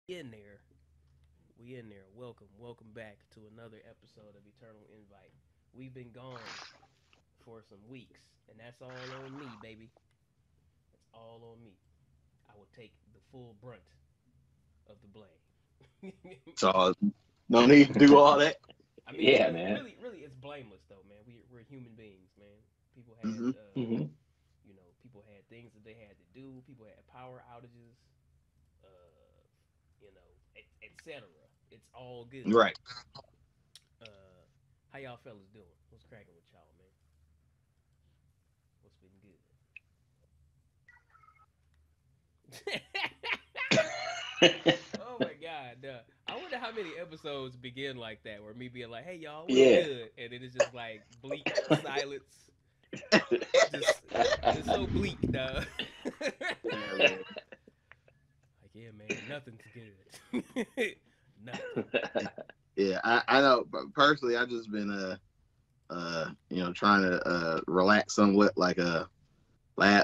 in there. We in there. Welcome back to another episode of Eternal Invite. We've been gone for some weeks, and that's all on me, baby. That's all on me. I will take the full brunt of the blame. So no need to do all that. Yeah, man. Really, it's blameless though, man. We're human beings, man. People had, Hmm. Hmm. people had things that they had to do. People had power outages, uh, etc. It's all good. Right. How y'all fellas doing? What's cracking with y'all, man? What's been good? Oh my god, I wonder how many episodes begin like that, where me being like, "Hey y'all, what's Yeah. good?" and then it's just like bleak silence, just just so bleak, dog. Yeah, man. Like, yeah, man, nothing's good. Nothing. Yeah, I know. But personally, I just been trying to relax somewhat. Like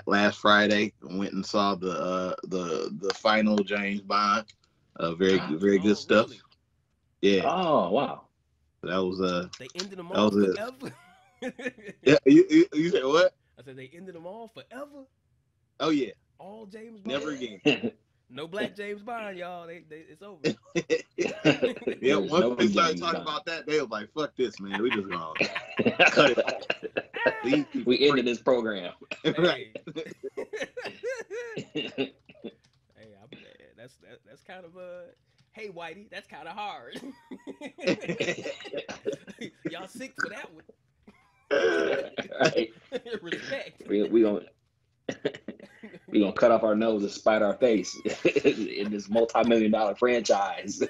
last Friday, went and saw the final James Bond. Very good Oh, stuff. really? Yeah, Oh, wow. that was They ended them that all was a forever. yeah. You said what? I said they ended them all forever. Oh yeah, All James never Bond. again. No black James Bond, y'all. It's over. Yeah, There's once no they started James talking Bond. about that, they was like, "Fuck this, man. We just gonna cut it off. Leave people We free." ended this program. Right. Hey. Hey, that's kind of hey Whitey, that's kind of hard. Y'all sick for that one. Right? Respect. We gonna we gonna cut off our nose and spite our face in this multi-million-dollar franchise.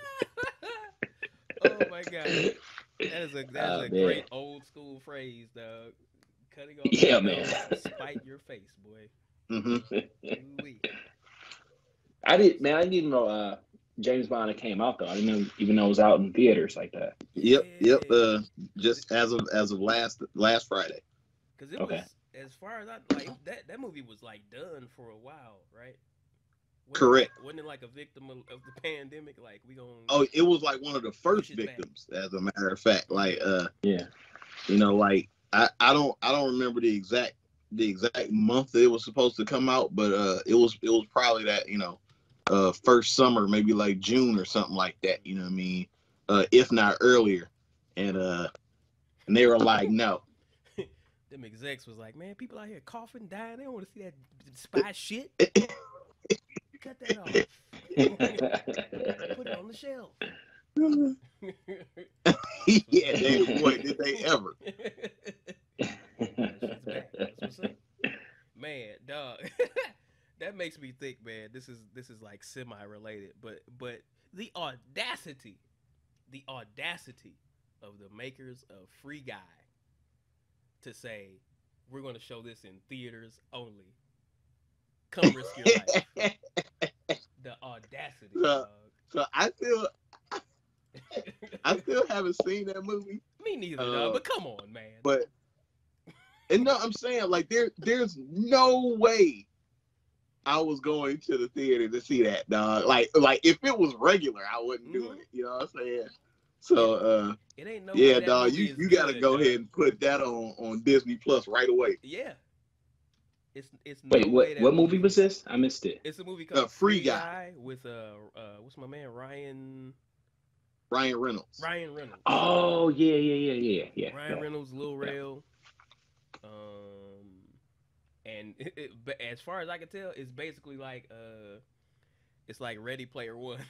Oh my god, that's a Man. great old school phrase, dog. Cutting off your Yeah, man. nose to spite your face, boy. Hmm. Ooh wee. I didn't even know James Bond had came out though. I didn't know, even know it was out in theaters like that. Yep. Yeah, cause Just as of last Friday. cause it Okay. was as far as I like that movie was like done for a while, right? Correct. Wasn't it like a victim of the pandemic? Like we gonna Oh, it was like one of the push first it back. victims, as a matter of fact. Like, Mm-hmm. Yeah. like I don't remember the exact month that it was supposed to come out, but it was probably that first summer, maybe like June or something like that. You know what I mean? If not earlier, and uh and they were like, no. Them execs was like, man, people out here coughing, dying. They don't want to see that spy shit. Cut that off. Put it on the shelf. That's what's Yeah, up. they boy, did they ever? That shit's back. That's what's up, man. Dog. That makes me think, man. This is like semi-related, but the audacity, the audacity of the makers of Free Guy to say we're going to show this in theaters only. Come risk your life. The audacity, so, dog. so I still haven't seen that movie. Me neither, dog. Uh, But come on, man. but and no, I'm saying like there's no way I was going to the theater to see that, dog. Like if it was regular, I wouldn't do Mm-hmm. it. You know what I'm saying? It So it ain't no way yeah, that dog, movie you is you gotta good, go ahead dog. and put that on Disney Plus right away. Yeah, it's Wait, no way what that what movie movie's was this? I missed it. It's a movie called Free Free Guy, Guy with what's my man Ryan Reynolds. Ryan Reynolds. Oh yeah. Ryan Reynolds, Lil Yeah. Rel. Um, and but as far as I can tell, it's basically like it's like Ready Player One.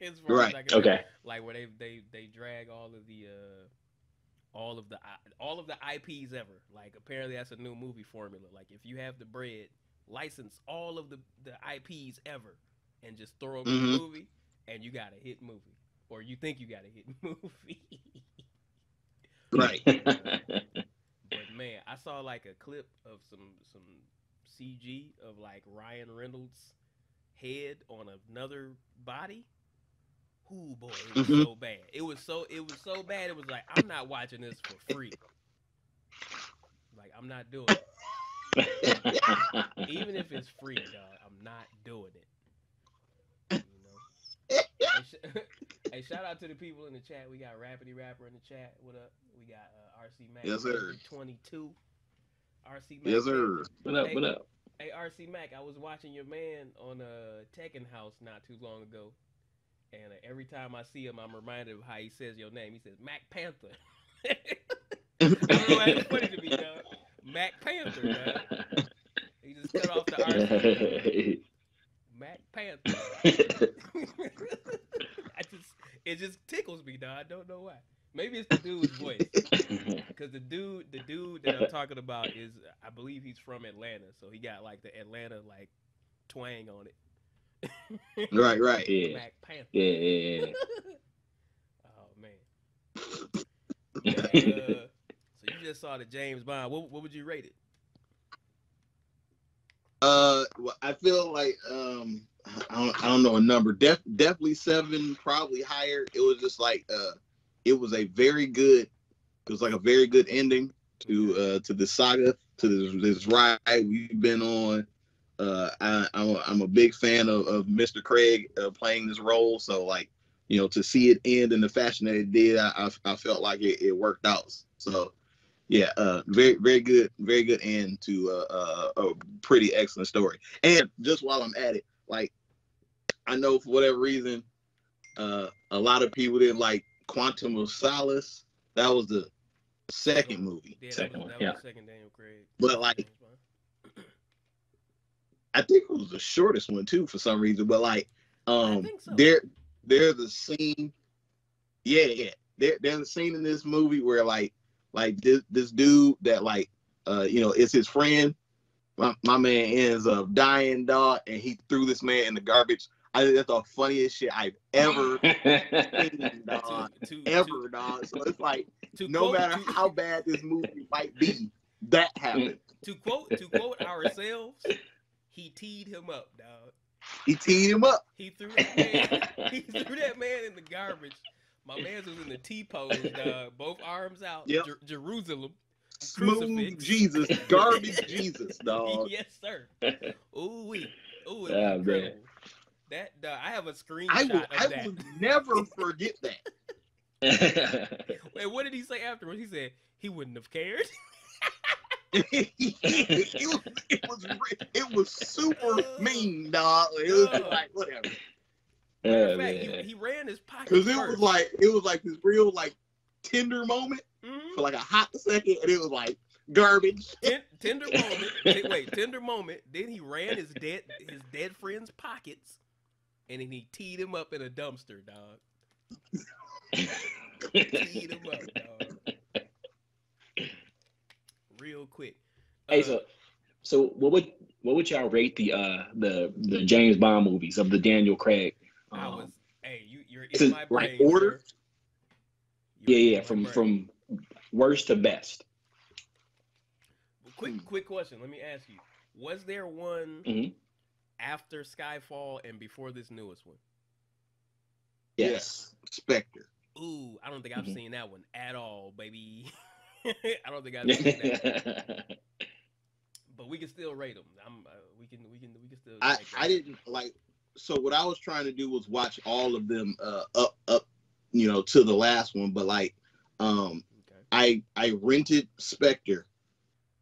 As far as Right. I can tell, Okay. like where they drag all of the all of the IPs ever. Like apparently that's a new movie formula. Like if you have the bread, license all of the IPs ever, and just throw them in the Hmm. movie, and you got a hit movie, or you think you got a hit movie. Right. But man, I saw like a clip of some CG of like Ryan Reynolds' head on another body. Ooh boy, it was Hmm. so bad. It was so bad. It was like I'm not watching this for free. Like I'm not doing it. Even if it's free, dog, I'm not doing it. You know. shout out to the people in the chat. We got Rapidy Rapper in the chat. What up? We got RC Mac. Yes, sir. 22. RC Mac. Yes, sir. What up? Hey, What up? hey, RC Mac. I was watching your man on Tekken House not too long ago, and every time I see him, I'm reminded of how he says your name. He says Mac Panther. I don't know why it's funny to me, dog. Mac Panther, dog. He just cut off the RC. Mac Panther. It just tickles me, dog. I don't know why. Maybe it's the dude's voice. Because the dude that I'm talking about is, I believe he's from Atlanta, so he got like the Atlanta like twang on it. Right. Yeah. Mac Panther. Yeah. Oh man. Yeah, so you just saw the James Bond. What would you rate it? Well, I feel like I don't know a number. Definitely 7, probably higher. It was just like it was a very good. It was like a very good ending to the saga, to this ride we've been on. I'm a big fan of Mr. Craig playing this role. So like, you know, to see it end in the fashion that it did, I felt like it worked out. So yeah, very good end to a pretty excellent story. And just while I'm at it, like, I know for whatever reason, a lot of people didn't like Quantum of Solace. That was the second movie. Yeah, Second that one, was the second Daniel Craig. But like, I think it was the shortest one too for some reason. But like, I think so. there's a scene. Yeah. There's a scene in this movie where like this dude that like you know, is his friend. My man ends up dying, dog, and he threw this man in the garbage. I think that's the funniest shit I've ever seen, dog. Dog. So it's like, no matter how bad this movie might be, that happened. To quote ourselves, he teed him up, dog. He teed him up. He threw that man in the garbage. My man was in the T-pose, dog. Both arms out. Yep. Jerusalem. Smooth Crucifix. Jesus. Garbage Jesus, dog. Yes, sir. Ooh, it was Oh, incredible. man. That I have a screenshot of that. I will never forget that. Wait, what did he say afterwards? He said he wouldn't have cared. it was super mean, dog. It was just like, whatever. In fact, he ran his pocket because first. it was like this real like tender moment for like a hot second, and it was like garbage. Tender moment. Tender moment. Then he ran his dead friend's pockets, and then he teed him up in a dumpster, dog. Teed him up, dog. Real quick. Hey, so what would y'all rate the James Bond movies of the Daniel Craig? You're in my brain. Like order? Yeah, from worst to best. Quick question. Let me ask you: was there one after Skyfall and before this newest one? Yes, Spectre. Ooh, I don't think I've seen that one at all, baby. I don't think I've seen that. But we can still rate them. We can still. I didn't like. So what I was trying to do was watch all of them up, you know, to the last one. But like, I rented Spectre,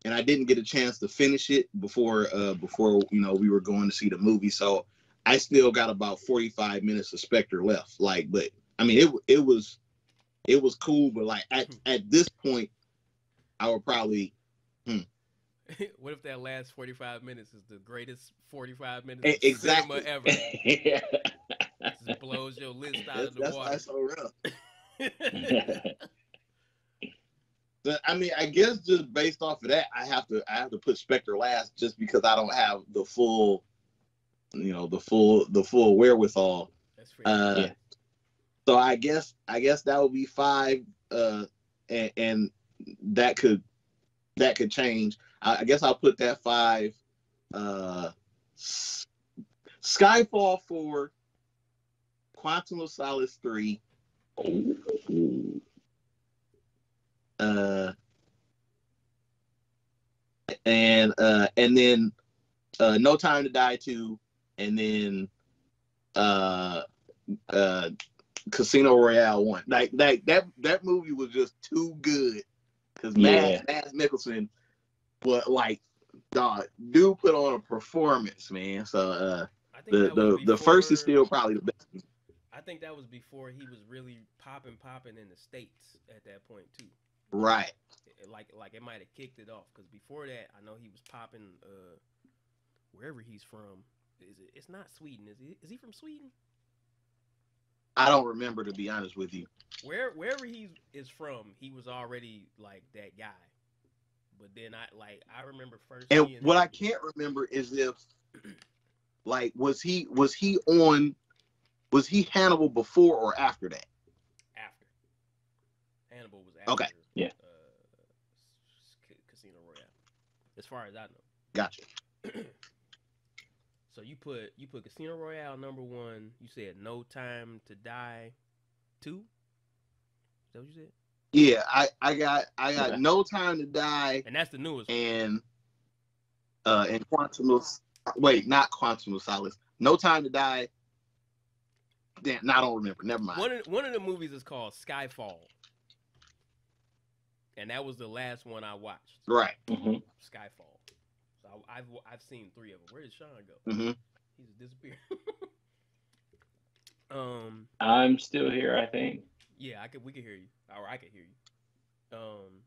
and I didn't get a chance to finish it before you know, we were going to see the movie. So I still got about 45 minutes of Spectre left. Like, but I mean, it was cool. But like at this point, I would probably. What if that last 45 minutes is the greatest 45 minutes of exactly. cinema ever? Just blows your list out of the water. That's so real. But, I mean, I guess just based off of that, I have to put Spectre last, just because I don't have the full, you know, the full wherewithal. That's fair. Yeah. So I guess that would be 5, and that could change. I guess I'll put that 5. Skyfall 4, Quantum of Solace 3, and then No Time to Die 2, and then Casino Royale 1. Like that movie was just too good. Because Mads Mikkelsen was like, dog, dude put on a performance, man. So I think that was the first is still probably the best. I think that was before he was really popping in the States at that point too. Right. Like it might have kicked it off because before that, I know he was popping wherever he's from. It's not Sweden, is he? Is he from Sweden? I don't remember, to be honest with you. Wherever he is from, he was already like that guy. But then I remember first. And what I can't remember is if like was he Hannibal before or after that? After. Hannibal was after. Okay. Yeah. Casino Royale, as far as I know. Gotcha. So you put Casino Royale number 1. You said No Time to Die 2. Is that what you said? Yeah, I got No Time to Die, and that's the newest one. And not Quantum of Solace. No Time to Die. Damn, I don't remember. Never mind. One of the movies is called Skyfall, and that was the last one I watched. Right. Mm-hmm. Skyfall. So I've seen 3 of them. Where did Sean go? Mm-hmm. He just disappeared. I'm still here, I think. Yeah, we can hear you, or I can hear you.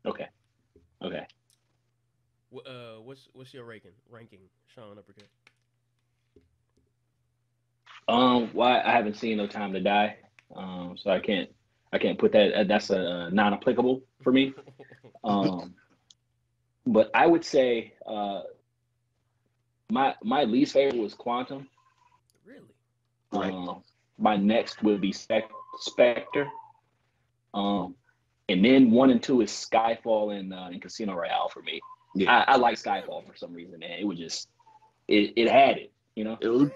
Okay. What's your ranking, Sean Uppercut? Well, I haven't seen No Time to Die, so I can't put that. That's a non-applicable for me. But I would say my least favorite was Quantum. Really? Right. My next would be Spectre. And then 1 and 2 is Skyfall and Casino Royale for me. Yeah. I like Skyfall for some reason, man. It was just it had it, you know. It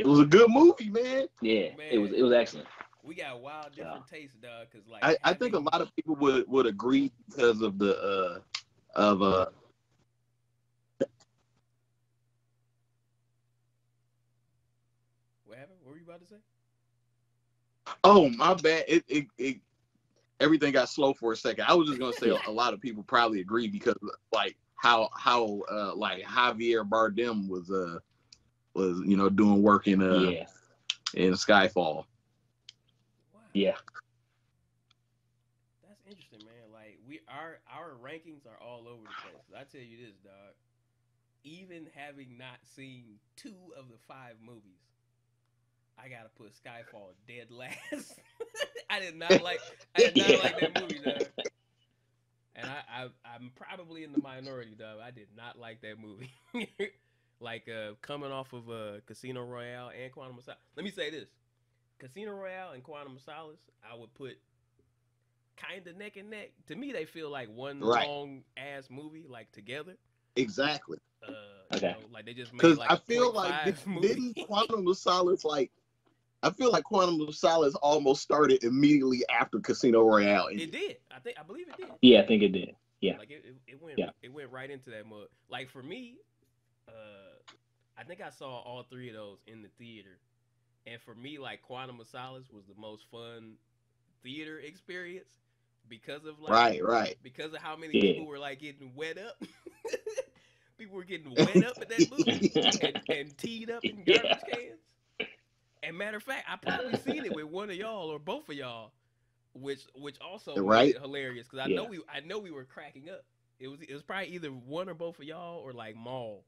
was a good movie, man. Yeah, man, it was excellent. We got wild different tastes, dog. Cause like I think a lot of people would agree because of the What happened? What were you about to say? Oh, my bad. It everything got slow for a second. I was just gonna say a lot of people probably agree because like how like Javier Bardem was doing work in Skyfall. Wow. Yeah. That's interesting, man. Like our rankings are all over the place. I tell you this, dog. Even having not seen 2 of the 5 movies, I gotta put Skyfall dead last. I did not like that movie, dog. And I'm probably in the minority, dog. I did not like that movie. Like coming off of Casino Royale and Quantum of Solace. Let me say this: Casino Royale and Quantum of Solace, I would put kind of neck and neck. To me, they feel like one long ass movie, like together. Exactly. Like they just made like I feel like didn't Quantum of Solace I feel like Quantum of Solace almost started immediately after Casino Royale. It did. I believe it did. Yeah, I think it did. Yeah. Like it went right into that mud. Like for me, I think I saw all 3 of those in the theater. And for me, like Quantum of Solace was the most fun theater experience because of right. Because of how many people were like getting wet up. People were getting wet up at that movie and teed up in garbage cans. And matter of fact, I probably seen it with one of y'all or both of y'all, which also made it hilarious because I know we were cracking up. It was probably either one or both of y'all or like Maul.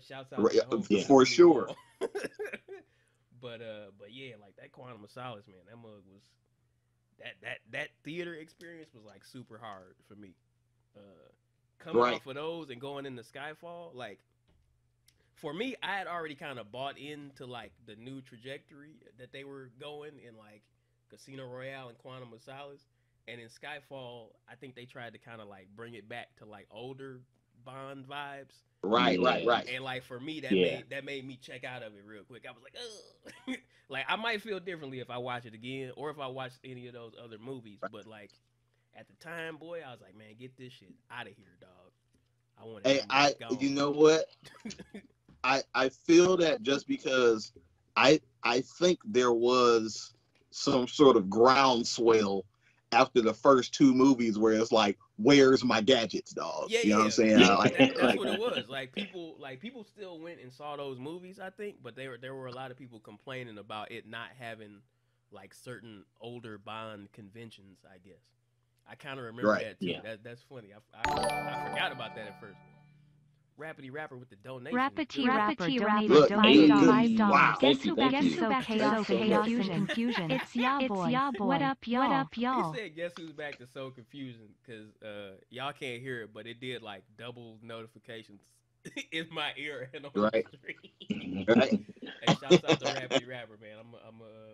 Shouts out to for sure. but yeah, like that Quantum of Solace, man, that mug was that theater experience was like super hard for me. Coming off of those and going into Skyfall, like for me, I had already kind of bought into like the new trajectory that they were going in like Casino Royale and Quantum of Solace, and in Skyfall, I think they tried to kind of like bring it back to like older Bond vibes. Right. And like for me, that made me check out of it real quick. I was like, ugh. Like I might feel differently if I watch it again or if I watch any of those other movies. But like at the time, boy, I was like, man, get this shit out of here, dog. I want it. You know what? I feel that just because I think there was some sort of groundswell after the first two movies where it's like, where's my gadgets, dog? Yeah, you know what I'm saying? Yeah. that's what it was. Like people still went and saw those movies, I think, but there were a lot of people complaining about it not having like certain older Bond conventions. I guess I kind of remember Right. that too. Yeah. That's funny. I forgot about that at first. Rapidy Rapper with the donation. Rappity Rapper donated Look, $5. wow. Thank you. Guess Thank who you. back to Thank so you so chaos much. and confusion? It's ya boy. What up, y'all? What up, He y'all? said, "Guess who's back to Soul Confusion?" Because y'all can't hear it, but it did like double notifications in my ear and on Right. the screen. Right. Hey, shouts out to Rapidy Rapper, man.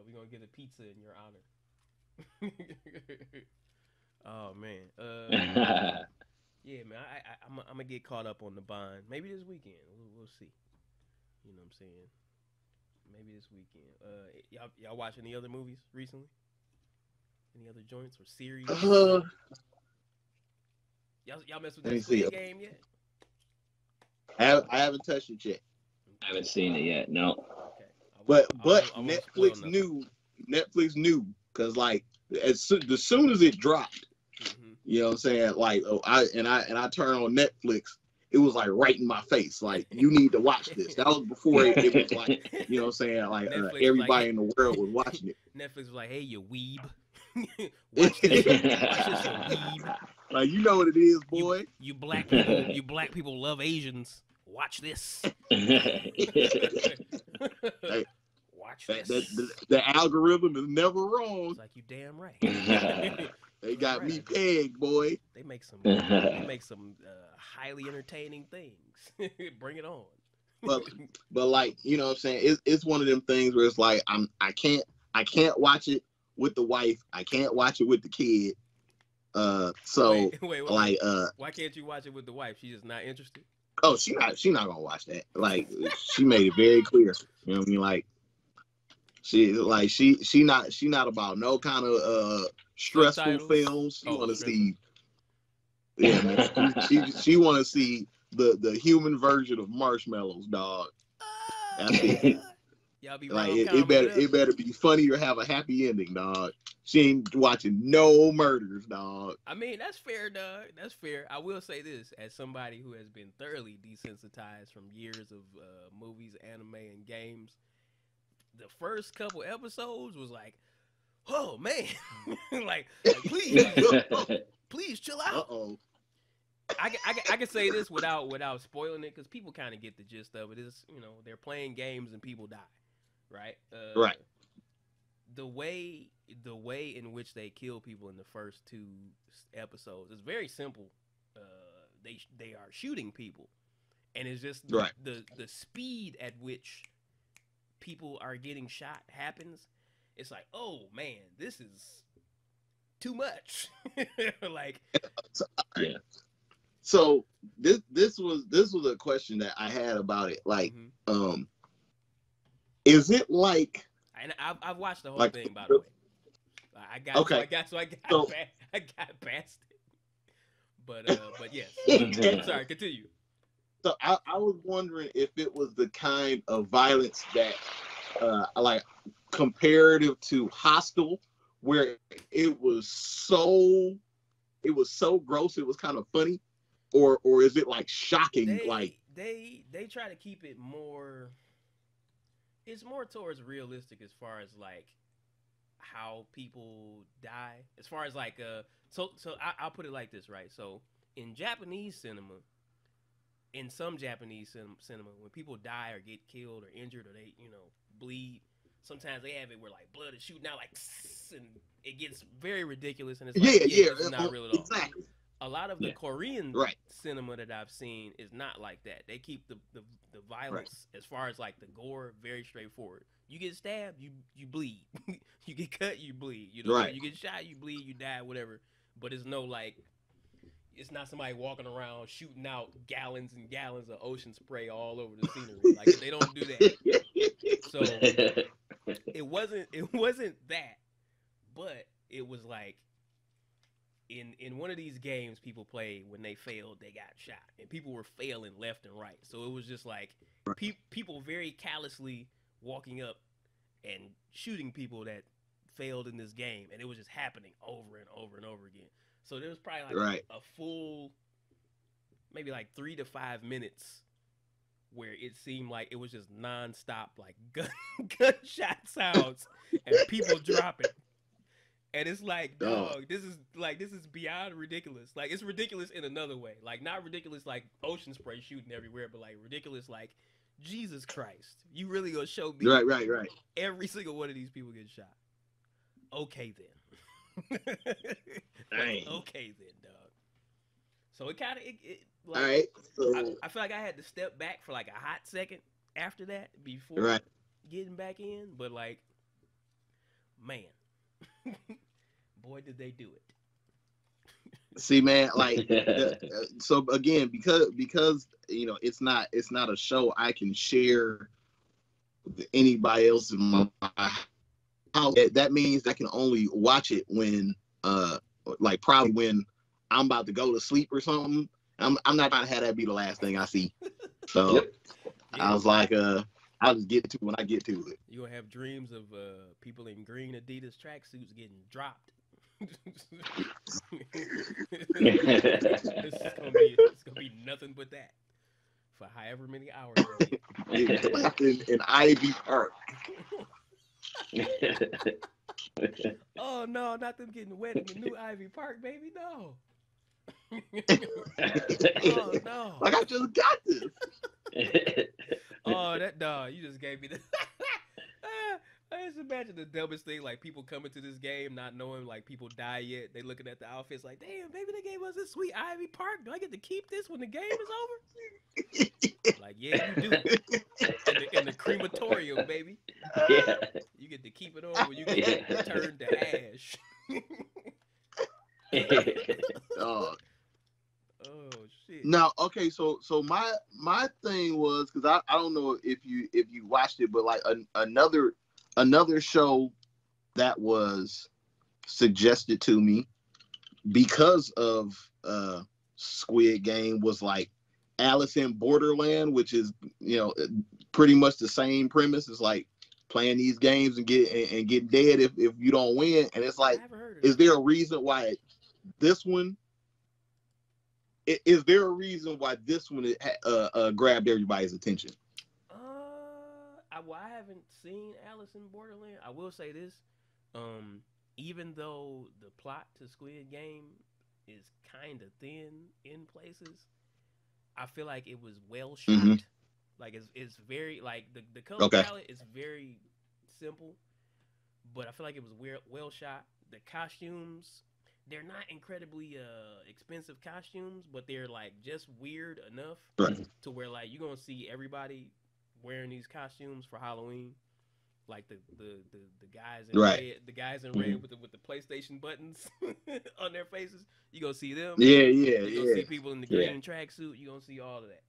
We gonna get a pizza in your honor. Oh man. Yeah, man. I'm gonna get caught up on the Bond. Maybe this weekend. We'll see. You know what I'm saying? Maybe this weekend. Y'all watch any other movies recently? Any other joints or series? Y'all mess with Let me that see. Squid Game yet? I haven't touched it yet. I haven't seen it yet. No. Okay. But I won't spoil nothing. Netflix knew because like as soon as it dropped, Mhm. you know what I'm saying? Like I turn on Netflix, it was like right in my face, like you need to watch this. That was before it was like, you know what I'm saying? Like Netflix was like, everybody hey, in the world was watching it. Netflix was like, "Hey, you weeb, watch this, you weeb. Like you know what it is, boy. You black people love Asians. Watch this. Hey, Watch this. the algorithm is never wrong. It's like you damn right. They got right. me pegged, boy. They make some highly entertaining things. Bring it on. But like, you know what I'm saying? It's one of them things where it's like I can't watch it with the wife. I can't watch it with the kid. So wait, like why can't you watch it with the wife? She's just not interested. Oh, she not gonna watch that. Like she made it very clear. You know what I mean? Like she not about no kind of stressful Subtitles? films. She Oh, want to stressful. see. Yeah, man. She want to see the human version of marshmallows, dog. That's it. Y'all be Like it better be funny or have a happy ending, dog. She ain't watching no murders, dog. I mean, that's fair, dog. That's fair. I will say this, as somebody who has been thoroughly desensitized from years of movies, anime, and games, the first couple episodes was like, oh man, like please chill out. Uh-oh. I can say this without spoiling it, because people kind of get the gist of it. Is, you know, they're playing games and people die, right? Right. The way in which they kill people in the first two episodes is very simple. They are shooting people, and it's just the speed at which people are getting shot happens. It's like, oh man, this is too much. Like, yeah. So this was a question that I had about it. Like, is it like? And I've watched the whole like, thing, by the way. I got past it. But yes. Sorry, continue. So I was wondering if it was the kind of violence that like comparative to Hostel, where it was so gross it was kind of funny, or is it like shocking? They try to keep it more. It's more towards realistic as far as like how people die. As far as like I'll put it like this, right? So in Japanese cinema, in some Japanese cinema, when people die or get killed or injured or they, you know, bleed, sometimes they have it where like blood is shooting out like, and it gets very ridiculous, and it's like, it's not real at all. Exactly. A lot of the Korean cinema that I've seen is not like that. They keep the violence, as far as like the gore, very straightforward. You get stabbed, you bleed. You get cut, you bleed. You know, you get shot, you bleed, you die, whatever. But it's no like, it's not somebody walking around shooting out gallons and gallons of ocean spray all over the scenery. Like, they don't do that. So it wasn't that, but it was like, in one of these games people play, when they failed, they got shot, and people were failing left and right. So it was just like people very callously walking up and shooting people that failed in this game, and it was just happening over and over and over again. So there was probably like a full, maybe like 3 to 5 minutes where it seemed like it was just nonstop, like gunshot sounds and people dropping. And it's like, dog, this is beyond ridiculous. Like, it's ridiculous in another way. Like, not ridiculous like ocean spray shooting everywhere, but like ridiculous like, Jesus Christ, you really gonna show me right. every single one of these people get shot? Okay then. Dang. Okay then, dog. So it kind of like, all right. So, I feel like I had to step back for like a hot second after that before getting back in, but like, man, boy, did they do it. See, man, like, so again, because you know, it's not a show I can share with anybody else in my house. That means I can only watch it when, like, probably when I'm about to go to sleep or something. I'm not trying to have that be the last thing I see. So I was like, I'll just get to it when I get to it. You're gonna have dreams of people in green Adidas tracksuits getting dropped. It's gonna be nothing but that for however many hours. in Ivy Park. Oh no, not them getting wet in the new Ivy Park, baby. No. Oh no. Like, I just got this. Oh, that dog, you just gave me the I just imagine the dumbest thing, like people coming to this game not knowing like people die yet. They looking at the outfits like, damn, baby, they gave us this sweet Ivy Park. Do I get to keep this when the game is over? Like, yeah, you do. In the crematorium, baby. Yeah. You get to keep it on when you get turned to ash. Oh shit. Now, okay, so my thing was, because I don't know if you watched it, but like another show that was suggested to me because of Squid Game was like Alice in Borderland, which is, you know, pretty much the same premise. It's like playing these games and getting dead if you don't win. And it's like, is there a reason why this one? Is there a reason why this one grabbed everybody's attention? I haven't seen Alice in Borderland. I will say this: even though the plot to Squid Game is kind of thin in places, I feel like it was well shot. Mm-hmm. Like it's very like the color palette is very simple, but I feel like it was well shot. The costumes, they're not incredibly expensive costumes, but they're like just weird enough to where like you're gonna see everybody wearing these costumes for Halloween. Like the guys in red, the guys in red with the PlayStation buttons on their faces. You gonna see them. You gonna see people in the green tracksuit. You gonna see all of that.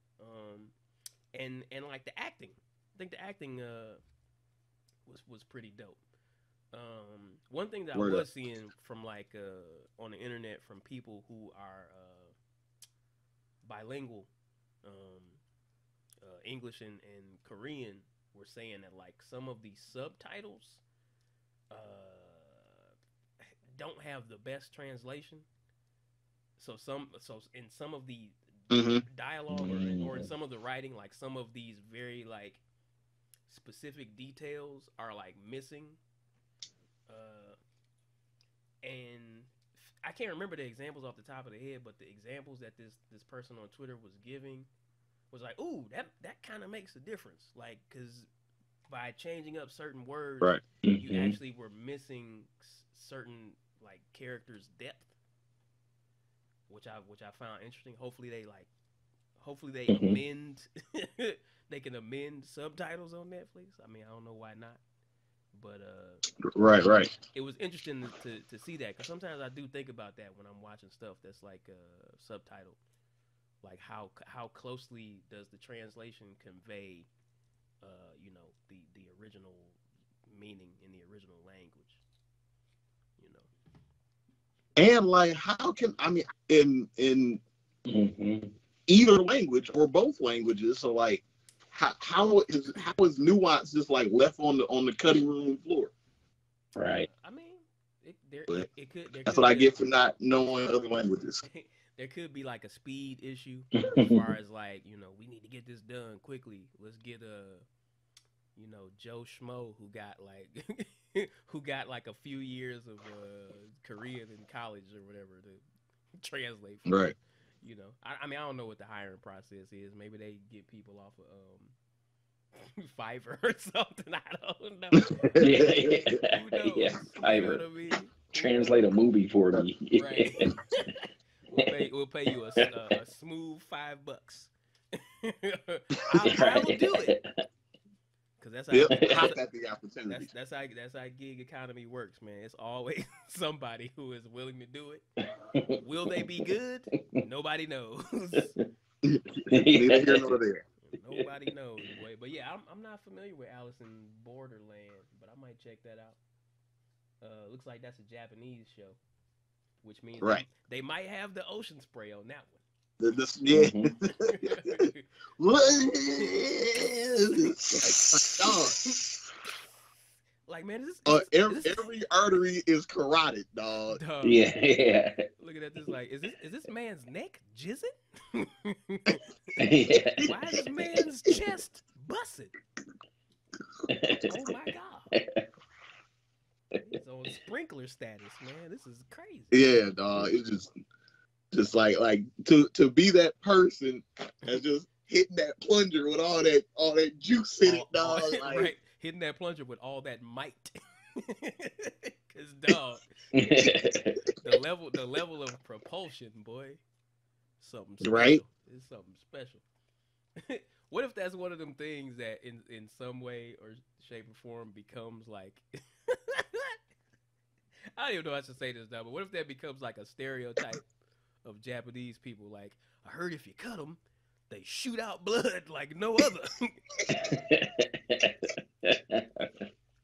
And like the acting, I think the acting was pretty dope. One thing that I was seeing from like on the internet from people who are bilingual, English and Korean, were saying that like some of these subtitles don't have the best translation. So in some of the dialogue or in some of the writing, like some of these very like specific details are like missing. And I can't remember the examples off the top of the head, but the examples that this person on Twitter was giving was like, ooh, that kind of makes a difference. Like, because by changing up certain words, you actually were missing certain like characters' depth, which I found interesting. Hopefully they amend they can amend subtitles on Netflix. I mean, I don't know why not. But right. It was interesting to see that, because sometimes I do think about that when I'm watching stuff that's like subtitled. Like how closely does the translation convey, the original meaning in the original language, And like, how can in either language or both languages? So like, how is nuance just like left on the cutting room floor? Right. I mean, But there that's could what I be get for not knowing other languages. there could be like a speed issue as far as like, you know, we need to get this done quickly. Let's get you know, Joe Schmo who got like who got like a few years of Korean in college or whatever to translate for. Right. You know, I mean, I don't know what the hiring process is. Maybe they get people off of Fiverr or something. I don't know. Yeah, Who knows? yeah, Fiverr. You know what I mean? Translate a movie for me. Right. We'll pay you a smooth $5. I will do it. Cause that's how at the opportunity. that's how gig economy works, man. It's always somebody who is willing to do it. Will they be good? Nobody knows. Neither here nor there. Nobody knows, boy. But yeah, I'm not familiar with Alice in Borderland, but I might check that out. Looks like that's a Japanese show, which means right. they might have the ocean spray on that one. Yeah. Like, man, every artery is carotid, dog. Yeah. Looking at this, like, is this man's neck jizzing? Yeah. Why is this man's chest busted? Oh my god! It's on sprinkler status, man. This is crazy. Yeah, dog. It's just like to be that person and just hitting that plunger with all that juice in it, dog. Like, right, hitting that plunger with all that might. Cause dog, the level of propulsion, boy, something special. Right? It's something special. What if that's one of them things that in some way or shape or form becomes like I don't even know how to say this now, but what if that becomes like a stereotype of Japanese people? Like, I heard if you cut them, they shoot out blood like no other.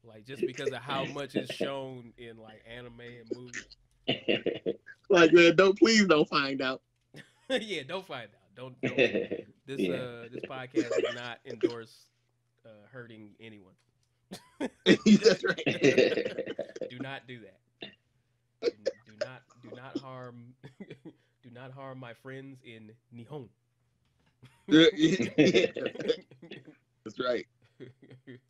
Like, just because of how much is shown in like anime and movies. Like, man, please don't find out. Yeah, don't find out. Don't this podcast does not endorse hurting anyone. That's right. Do not do that. Do not harm do not harm my friends in Nihon. That's right.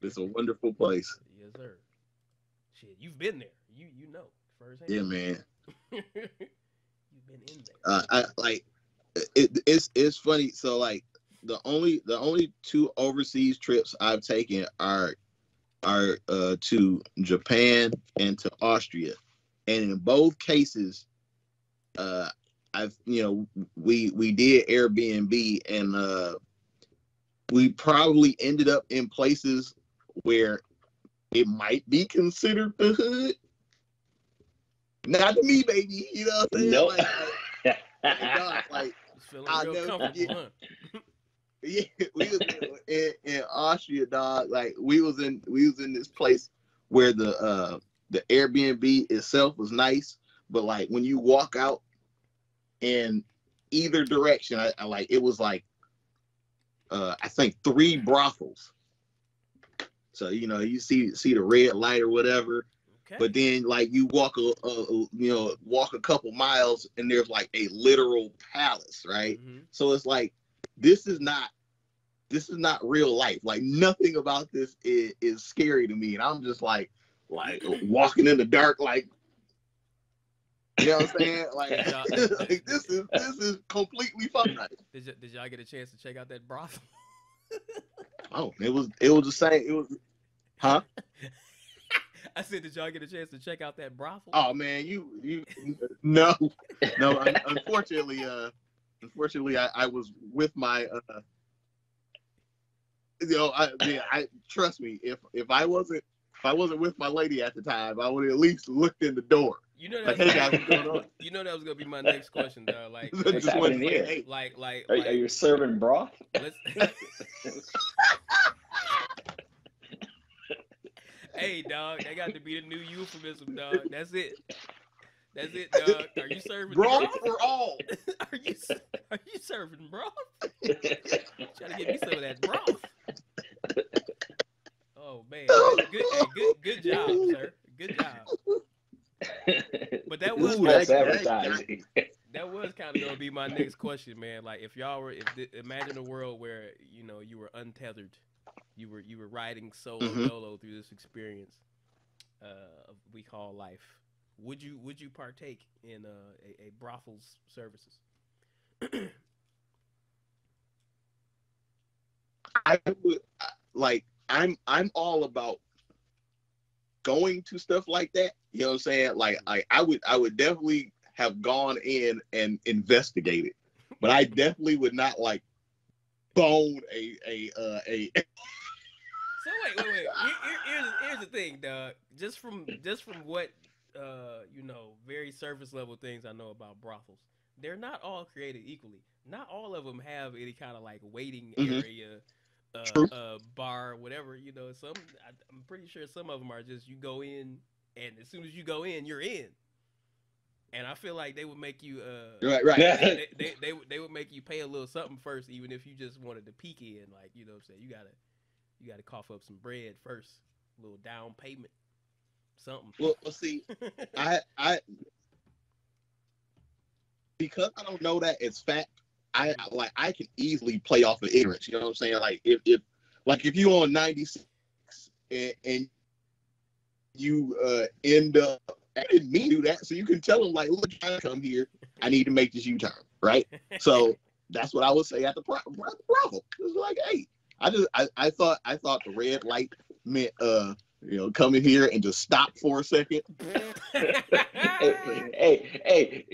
It's a wonderful place. Yes, sir. Shit, you've been there. You know firsthand. Yeah, man. You've been in there. I like it's funny. So like the only two overseas trips I've taken are to Japan and to Austria, and in both cases, we did Airbnb, and we probably ended up in places where it might be considered the hood. Not to me, baby. You know what I'm saying? Nope. Like Feeling I'll real never comfortable, forget. huh? Yeah, we was in Austria, dog. Like we was in this place where the Airbnb itself was nice, but like when you walk out in either direction, I like it was like I think 3 brothels. So you see the red light or whatever. Okay. But then, like, you walk a couple miles, and there's like a literal palace, right? Mm-hmm. So it's like this is not real life. Like nothing about this is scary to me, and I'm just like walking in the dark, like, you know what I'm saying? Like, like this is completely fun. Did y'all get a chance to check out that brothel? Oh, it was the same. It was, huh? I said, did y'all get a chance to check out that brothel? Oh man, you no. Unfortunately, I was with my I trust me. If I wasn't with my lady at the time, I would have at least looked in the door. You know that. Like, hey guys, what's going on? You know that was gonna be my next question, though. Like, What's happening here? Are you serving broth? Hey, dog, that got to be the new euphemism, dog. That's it. That's it, dog. Are you serving broth or all? Are you serving broth? Trying to get me some of that broth. Oh man, good job, sir. Good job. was Ooh, false that- advertising. that was kind of gonna be my next question, man. Like, if y'all were, imagine a world where you were untethered, you were riding solo dolo through this experience, we call life. Would you partake in a brothel's services? I would like. I'm all about going to stuff like that. You know what I'm saying? Like I would definitely have gone in and investigated, but I definitely would not like bone a. So wait. Here's the thing, dog. Just from what very surface level things I know about brothels, they're not all created equally. Not all of them have any kind of like waiting area, bar, whatever. I'm pretty sure some of them are just you go in, and as soon as you go in, you're in. And I feel like they would make you Right. they would make you pay a little something first, even if you just wanted to peek in. Like, what I'm saying, you gotta cough up some bread first, a little down payment, something. Well, see, I because I don't know that it's fact. I can easily play off of ignorance. You know what I'm saying? Like if you on 96 and you end up, I didn't mean to do that. So you can tell them like, look, I come here. I need to make this U-turn, right? So that's what I would say at the brothel. It's like, hey, I thought the red light meant coming here and just stop for a second. Hey,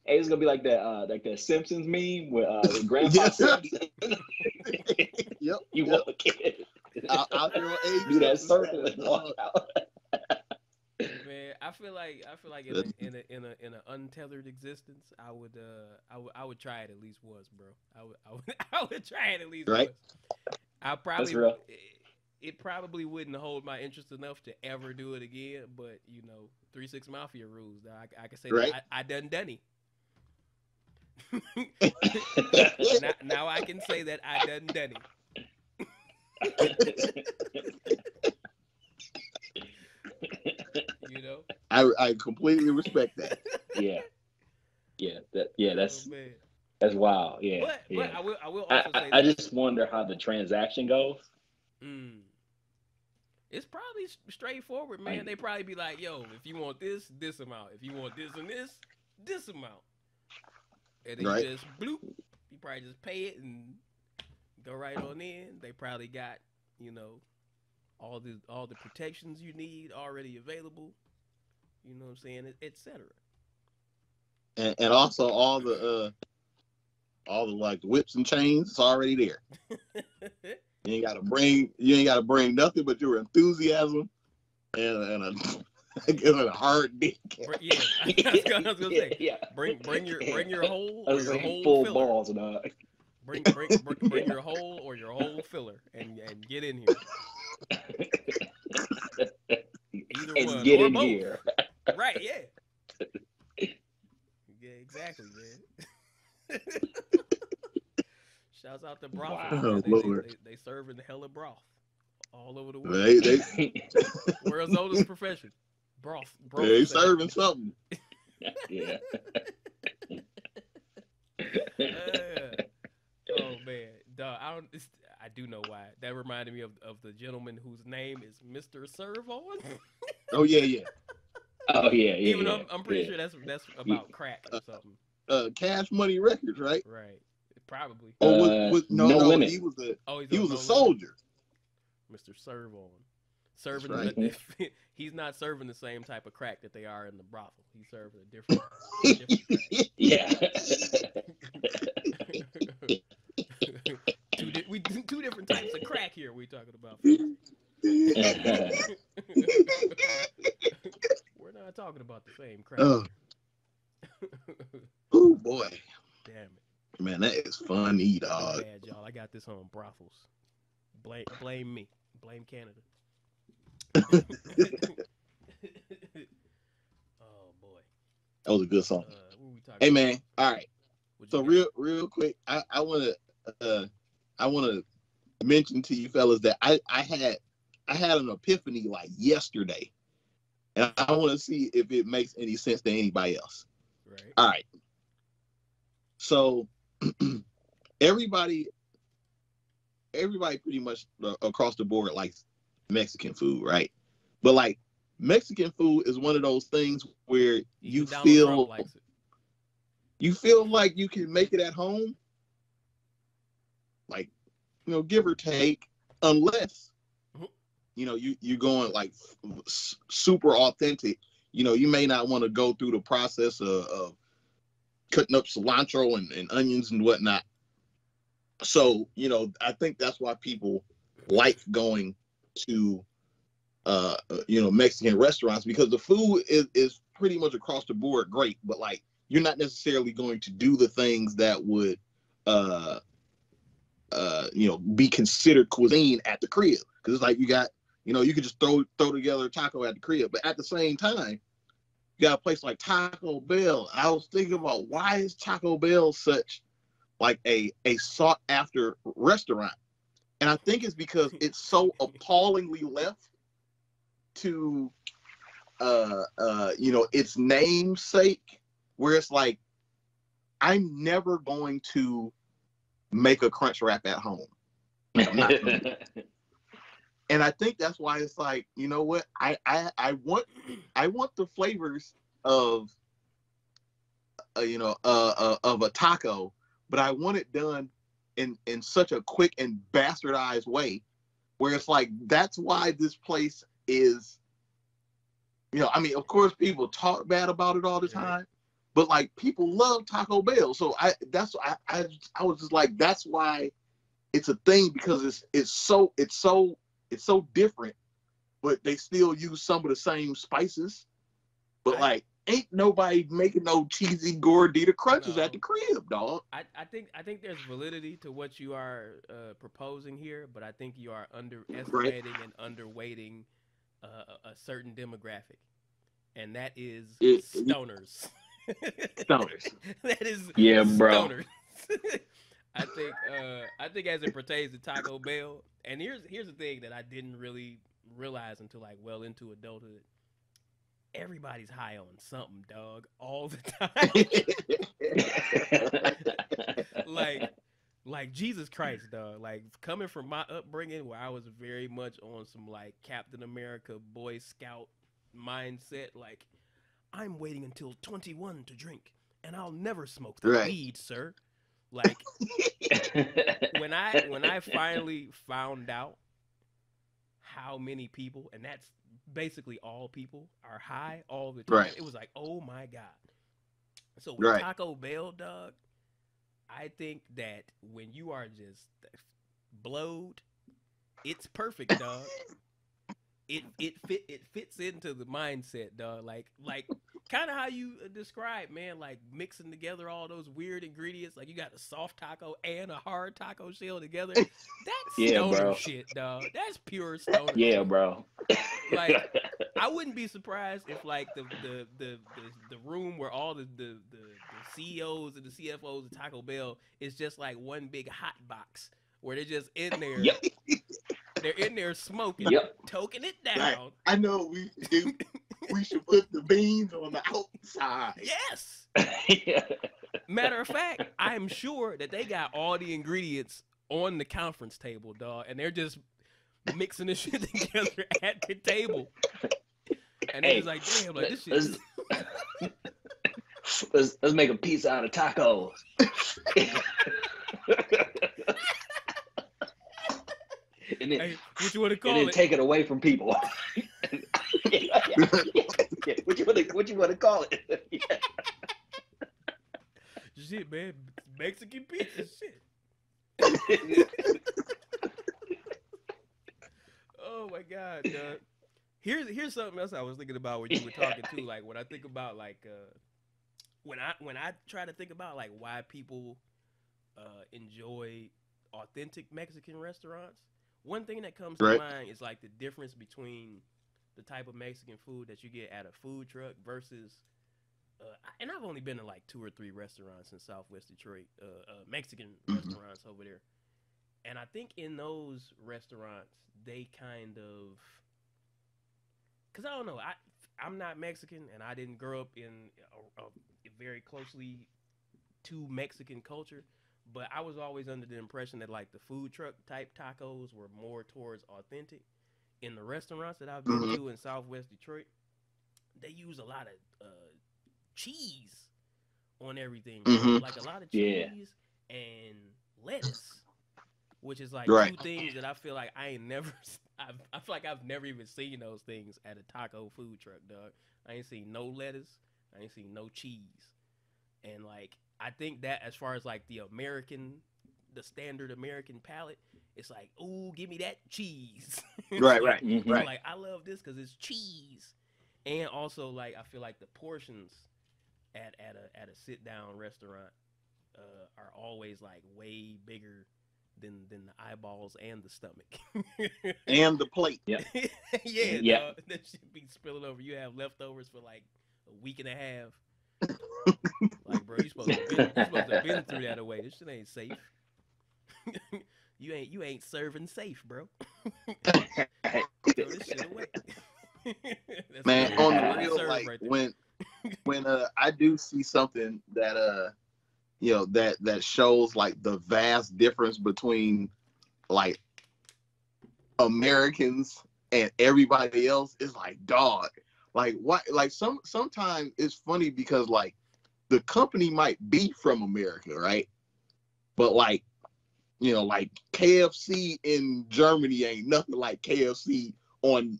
it's gonna be like that Simpsons meme with Grandpa Simpson. Yep. You walk in. Out there on age, do that circle and walk out. Man, I feel like in an untethered existence, I would try it at least once, bro. I would try it at least right? once. I probably it probably wouldn't hold my interest enough to ever do it again, but 3-6 Mafia rules. I can say right? that I done it. now I can say that I done it. I completely respect that. That's wild. Yeah, but I will also say I just wonder how the transaction goes. It's probably straightforward, man. They probably be like, yo, if you want this amount. If you want this and this amount. And then you just bloop. You probably just pay it and go right on in. They probably got, all the protections you need already available. You know what I'm saying, etc. And also all the like whips and chains, it's already there. You ain't gotta bring nothing but your enthusiasm and a hard dick. Yeah, I was gonna say. Yeah. Bring your whole or your whole full filler. Balls, dog. Bring your whole or your whole filler and get in here. Either and one get or in both. here. Right? Yeah. Yeah, exactly, man. Shouts out to brothels. Wow. They serving hella broth all over the world. World's oldest profession. Broth. They serving something. Yeah. Oh man, dog. I do know why. That reminded me of the gentleman whose name is Mr. Servon. Oh yeah. Oh yeah. Even though I'm pretty sure that's about crack or something. Cash Money Records, right? Right. Probably. No, limit. he was a a soldier. Mr. Servon. Serving right. He's not serving the same type of crack that they are in the brothel. He's serving a different yeah. two different types of crack here we talking about. We're not talking about the same crack. Oh boy. Damn it. Man, that is funny, dog. Bad, y'all. I got this on brothels. Blame me. Blame Canada. Oh boy. That was a good song. Hey man, all right. So real quick, I wanna mention to you fellas that I had an epiphany like yesterday. and I want to see if it makes any sense to anybody else. Right. All right. So everybody pretty much across the board likes Mexican food, right? But like Mexican food is one of those things where Even Donald Trump likes it. You feel like you can make it at home, like, give or take, unless you're going like super authentic. You may not want to go through the process of cutting up cilantro and onions and whatnot. So, I think that's why people like going to, Mexican restaurants, because the food is pretty much across the board great, but like you're not necessarily going to do the things that would, be considered cuisine at the crib. Because it's like you got, you could just throw together a taco at the crib, but at the same time, you got a place like Taco Bell. I was thinking about, why is Taco Bell such like a sought after restaurant? And I think it's because it's so appallingly left to its namesake, where it's like, I'm never going to make a crunch wrap at home. Like, I'm not and I think that's why it's like, you know what? I want the flavors of of a taco, but I want it done in such a quick and bastardized way, where it's like, that's why this place is, of course people talk bad about it all the time, but like people love Taco Bell. So I was just like, that's why it's a thing, because it's so different, but they still use some of the same spices. But like, ain't nobody making no cheesy gordita crunches at the crib, dog. I think there's validity to what you are proposing here, but I think you are underestimating and underweighting a certain demographic, and that is stoners. Stoners. That is stoners. I think as it pertains to Taco Bell, and here's the thing that I didn't really realize until like well into adulthood. Everybody's high on something, dog, all the time. like Jesus Christ, dog. Like, coming from my upbringing, where I was very much on some like Captain America Boy Scout mindset, like, I'm waiting until 21 to drink, and I'll never smoke the weed, sir. Like, when I finally found out how many people, and that's basically all people, are high all the time, it was like, oh my God. So with Taco Bell, dog, I think that when you are just blowed, it's perfect, dog. It fits into the mindset, dog. Like kind of how you describe, man, like mixing together all those weird ingredients. Like, you got a soft taco and a hard taco shell together. That's stoner shit, dog. That's pure stoner shit. Bro. Like, I wouldn't be surprised if like the room where all the CEOs and the CFOs of Taco Bell is just like one big hot box where they're just in there. Yep. They're in there smoking, toking it down. Right. I know what we should do. We should put the beans on the outside. Yes. Matter of fact, I'm sure that they got all the ingredients on the conference table, dog, and they're just mixing this shit together at the table. And they're just like, damn, like, this shit. Let's make a pizza out of tacos. And then, what you want to call it? And then take it away from people. What you want to call it? Shit, man, Mexican pizza, shit. Oh my God, dog. Here's something else I was thinking about when you were talking too. Like, when I think about like when I try to think about like why people enjoy authentic Mexican restaurants, one thing that comes to mind is like the difference between the type of Mexican food that you get at a food truck versus and I've only been to like 2 or 3 restaurants in Southwest Detroit, Mexican restaurants over there. And I think in those restaurants, they kind of, because I don't know, I'm not Mexican, and I didn't grow up in a very closely to Mexican culture. But I was always under the impression that like the food truck type tacos were more towards authentic. In the restaurants that I've been Mm-hmm. to in Southwest Detroit, they use a lot of cheese on everything, bro. Mm-hmm. Like a lot of Yeah. cheese and lettuce, which is like Right. two things that I feel like I ain't never. I feel like I've never even seen those things at a taco food truck, dog. I ain't seen no lettuce. I ain't seen no cheese, and like I think that as far as like the standard American palate, it's like, ooh, give me that cheese. It's Right. like, Right. Mhm. Right. like I love this because it's cheese, and also like I feel like the portions at a sit down restaurant are always like way bigger than the eyeballs and the stomach. And the plate. Yep. Yeah, Yeah. dog, that should be spilling over. You have leftovers for like a week and a half. Like, bro, you supposed to been through that away. This shit ain't safe. you ain't serving safe, bro. Throw this shit away. That's Man, free- on the that's free real, serve like right there. when I do see something that that shows like the vast difference between like Americans and everybody else, is like, dog. Like what? Like sometimes it's funny because like the company might be from America, right? But like like KFC in Germany ain't nothing like KFC on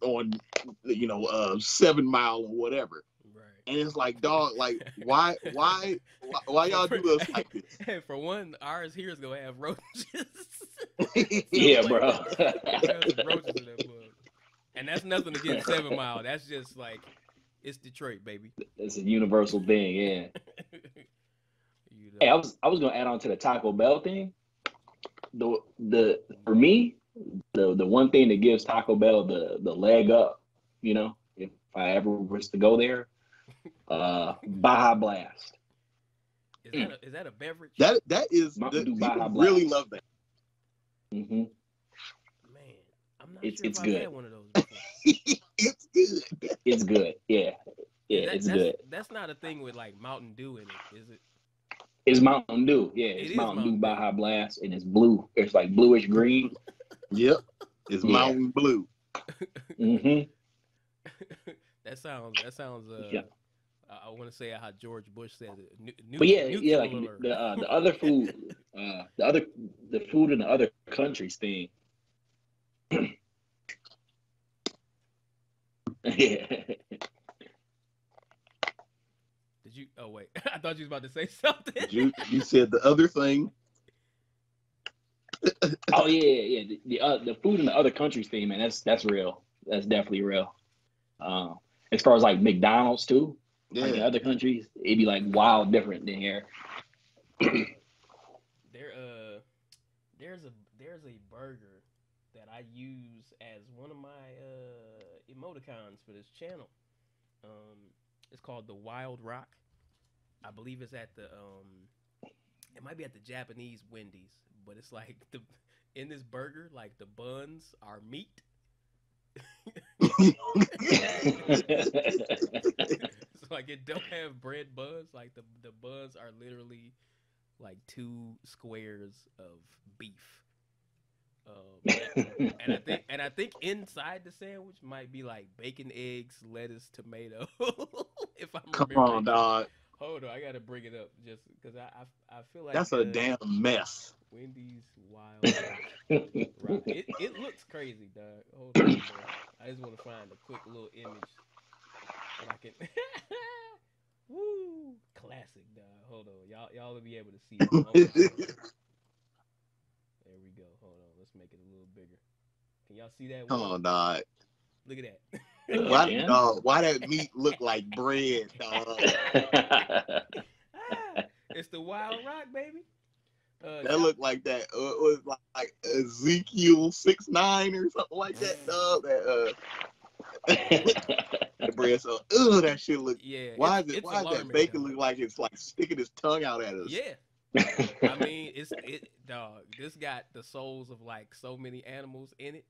7 Mile or whatever. Right. And it's like, dog, like why y'all do us like this? Hey, for one, ours here is gonna have roaches. Yeah, Like, bro. we got some roaches in that mug. And that's nothing against 7 Mile. That's just like it's Detroit, baby. It's a universal thing, yeah. You Hey, know. I was gonna add on to the Taco Bell thing. The for me, the one thing that gives Taco Bell the leg up, if I ever was to go there, Baja Blast. Is that a beverage? That is Mountain Dew people Baja really Blast. love that. Mm-hmm. Man, I'm not It's- sure it's if I've good. had one of those before. It's good. It's good. Yeah, it's good. That's not a thing with like Mountain Dew in it, is it? It's Mountain Dew. Yeah, It it's is Mountain Dew Mountain Dew. Baja Blast, and it's blue. It's like bluish green. Yep. It's Yeah. Mountain Blue. Mm-hmm. That sounds. Yeah. I want to say how George Bush said it. But yeah, nuclear like alert. the other food, the food in the other countries thing. Yeah. Did you? Oh wait, I thought you was about to say something. You said the other thing. Oh yeah. The food in the other countries thing, man. That's real. That's definitely real. As far as like McDonald's too, like in Yeah. other countries, it'd be like wild different than here. There's a burger that I use as one of my emoticons for this channel. It's called the Wild Rock. I believe it's at it might be at the Japanese Wendy's, but it's like in this burger, like the buns are meat. So like it don't have bread buns. Like the buns are literally like 2 squares of beef. And I think inside the sandwich might be like bacon, eggs, lettuce, tomato. If I'm Come remembering. on, dog. Hold on, I gotta bring it up just because I feel like That's a damn mess. Wendy's Wild Rock. It looks crazy, dog. Hold on, bro. I just want to find a quick little image that I can. Woo, classic, dog. Hold on, y'all will be able to see. It. There we go. Hold on, let's make it a little bigger. Can y'all see that? Come on, dog. Look at that. Why that meat look like bread, dog? It's the Wild Rock, baby. That looked like that. It was like Ezekiel 6'9" or something like that, dog. The bread. So, that shit look. Yeah. Why is that alarming, bacon dog. look like it's like sticking his tongue out at us? Yeah. I mean, dog. This got the souls of like so many animals in it.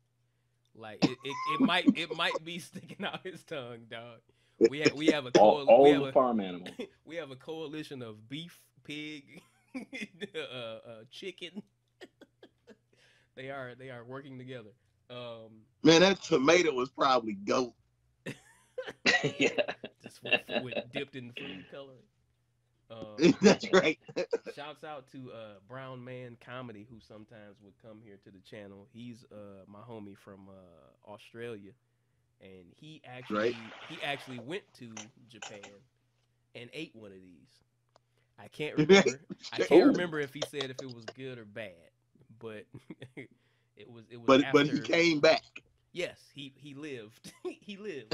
Like it might be sticking out his tongue, dog. We have a All the farm animals. we have a coalition of beef, pig, chicken. They are working together. Man, that tomato was probably goat. Yeah. Just with dipped in food coloring. That's right. Shouts out to Brown Man Comedy, who sometimes would come here to the channel. He's my homie from Australia, and he actually went to Japan and ate one of these. I can't remember. I can't remember if he said if it was good or bad, but it was. But he came back. Yes, he lived. He lived.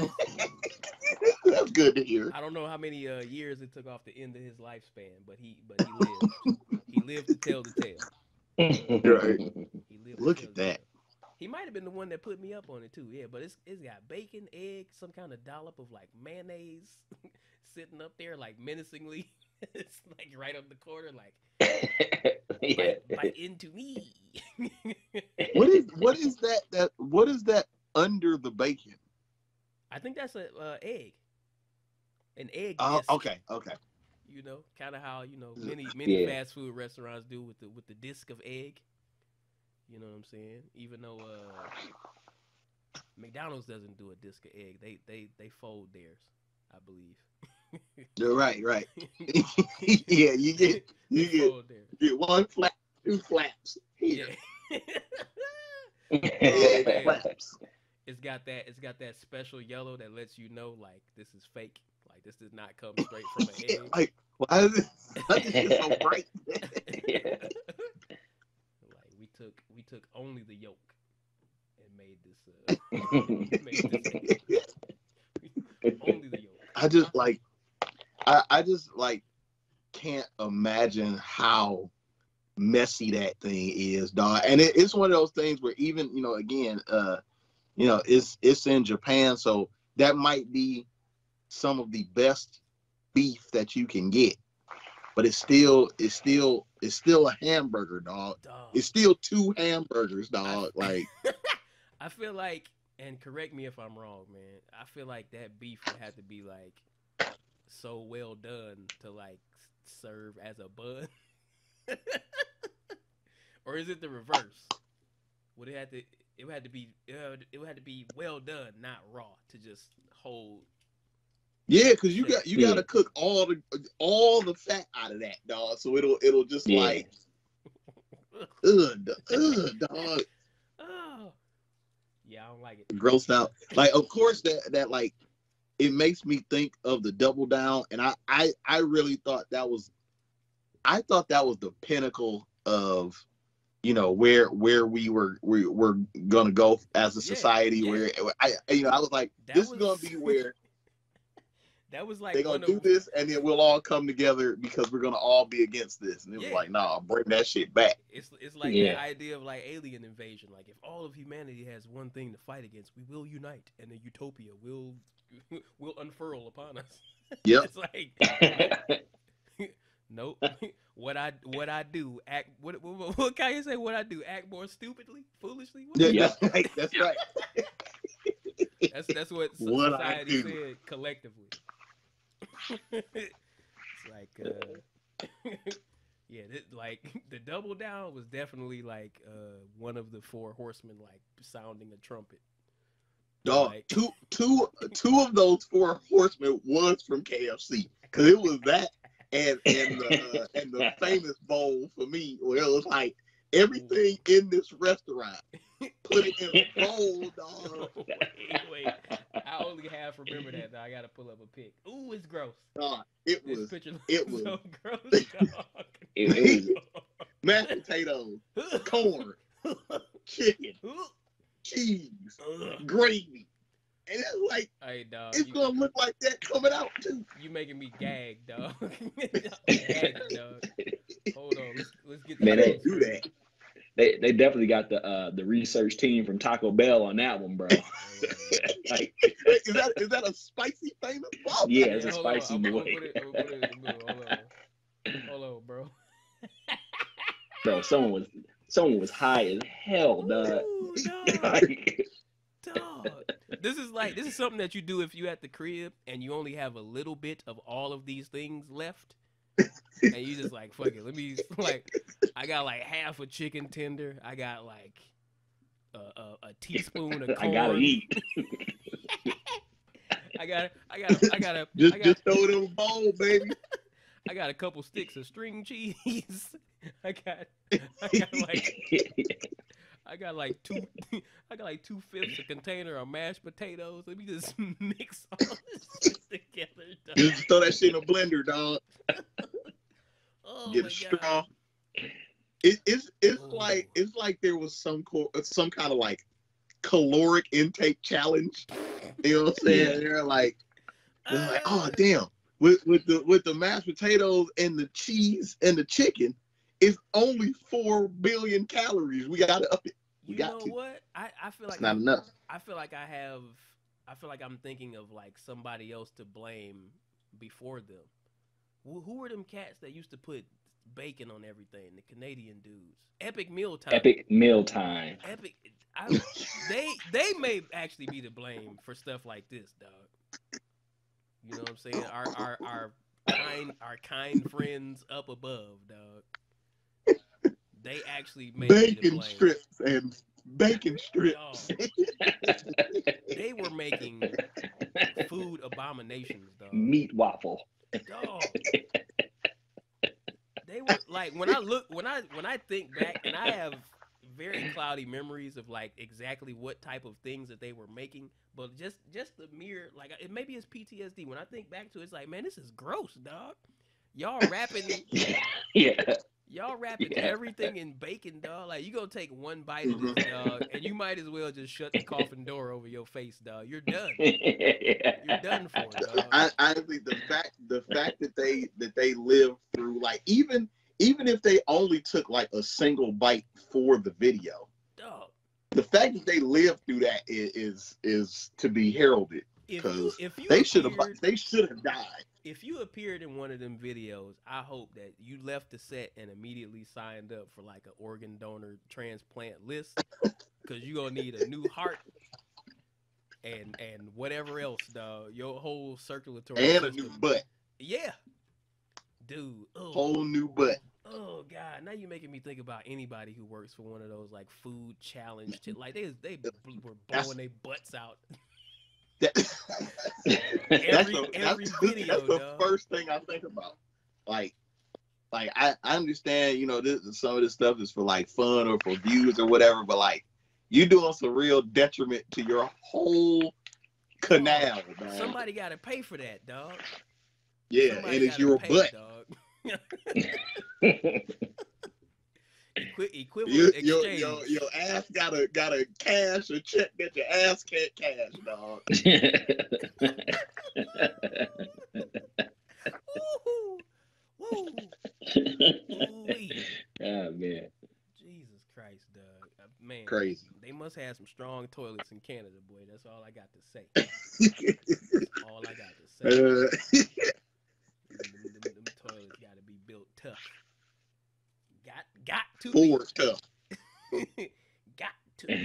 That's good to hear. I don't know how many years it took off the end of his lifespan, but he lived. He lived to tell the tale. Right. He lived to Look tell at the that. tale. He might have been the one that put me up on it too. Yeah, but it's got bacon, egg, some kind of dollop of like mayonnaise sitting up there like menacingly. It's like right on the corner, like Yeah. bite into me. What is that under the bacon? I think that's a egg. An egg. Oh, disc. okay. You know, kind of how many Yeah. fast food restaurants do with the disc of egg. You know what I'm saying? Even though McDonald's doesn't do a disc of egg, they fold theirs, I believe. Right. Yeah, you Fold theirs. get one flap, two flaps. Yeah. Yeah, man. flaps. It's got that special yellow that lets you know like this is fake. Like this does not come straight from an egg. Like, why is it so bright? Yeah. Like we took only the yolk and made this egg. Only the yolk. I just can't imagine how messy that thing is, dog. And it's one of those things where even, again, it's in Japan, so that might be some of the best beef that you can get. But it's still a hamburger, dog. It's still two hamburgers, dog. Like I feel like, and correct me if I'm wrong, man. I feel like that beef would have to be like so well done to like serve as a bun. Or is it the reverse? Would it have to? It would have to be well done, not raw, to just hold. yeah, because you got to cook all the fat out of that, dog. So it'll just like dog. Oh. Yeah, I don't like it. Grossed out. Like, of course that like it makes me think of the double down, and I really thought that was the pinnacle of where we were gonna go as a society. Yeah. Where I was like, this is gonna be where that was like they're gonna do this, and then we'll all come together because we're gonna all be against this. And it was like, nah, bring that shit back. It's like the idea of like alien invasion. Like if all of humanity has one thing to fight against, we will unite, and a utopia will unfurl upon us. Yep. It's like nope. What I do act what can you say? What I do act more stupidly, foolishly. That's right. That's right. That's what society said collectively. It's like like the double down was definitely like one of the four horsemen like sounding a trumpet. Dog, like, two of those four horsemen was from KFC, because it was that and the famous bowl for me, where it was like everything in this restaurant, put it in a bowl, dog. Wait, I only half remember that. I gotta pull up a pic. Ooh, it's gross. It was so gross, dog. It was mashed potatoes, corn, chicken, cheese, gravy. And it's like, hey, dog, it's gonna look like that coming out too. You making me gag, dog. Gag, dog. Hold on, let's get. Man, they do that. They definitely got the research team from Taco Bell on that one, bro. Like, is that a spicy famous ball? yeah, it's a spicy boy. Hold on, bro. Bro, someone was high as hell, dog. Ooh, dog. Like, Dog. This is something that you do if you at the crib and you only have a little bit of all of these things left. And you just like, fuck it. Let me like I got like half a chicken tender. I got like a teaspoon of corn. I gotta eat. I gotta Just throw it in a bowl, baby. I got a couple sticks of string cheese. I got like two I got like 2/5 a container of mashed potatoes. Let me just mix all this shit together, dog. Just throw that shit in a blender, dog. Oh Get my a straw. God. It's Oh. like there was some kind of like caloric intake challenge. You know what I'm saying? They're like, oh damn, with the mashed potatoes and the cheese and the chicken, it's only 4 billion calories. We gotta up it. You know what? I feel like It's not enough. I feel like I'm thinking of like somebody else to blame before them. Who were them cats that used to put bacon on everything? The Canadian dudes. Epic Meal Time. Epic Meal Time. Epic. They may actually be to blame for stuff like this, dog. You know what I'm saying? Our kind friends up above, dog. They actually may be to Bacon blame. strips and bacon strips. They were making food abominations, dog. Meat waffle. Dog. They were like when I think back, and I have very cloudy memories of like exactly what type of things that they were making, but just the mere like maybe it's PTSD. When I think back to it, it's like, man, this is gross, dog. Y'all wrapping Yeah. Y'all wrapping everything in bacon, dog. Like, you gonna take one bite of this, dog, and you might as well just shut the coffin door over your face, dog. You're done. You're done for, dog. I think the fact that they lived through, like, even if they only took like a single bite for the video, Dog. the fact that they lived through that is to be heralded, because they should have died. If you appeared in one of them videos, I hope that you left the set and immediately signed up for like an organ donor transplant list, because you're gonna need a new heart and whatever else, dog. Your whole circulatory And system. a new butt. Yeah, dude. Oh. Whole new butt. Oh God! Now you're making me think about anybody who works for one of those like food challenge shit. Like they were blowing their butts out. Every video, that's the dog. first thing I think about. Like I understand, you know, some of this stuff is for like fun or for views or whatever, but like you doing some real detriment to your whole canal, man. Somebody got to pay for that, dog. Yeah, Somebody and it's gotta your pay, butt. dog. Equivalent exchange. Your ass gotta cash a check that your ass can't cash, dog. Woo! Woo! Ooh-wee. Oh man. Jesus Christ, dog. Man, Crazy. They must have some strong toilets in Canada, boy. That's all I got to say. That's all I got to say. Them toilets got to be built tough. Got to Forward tough. Got to be. Oh my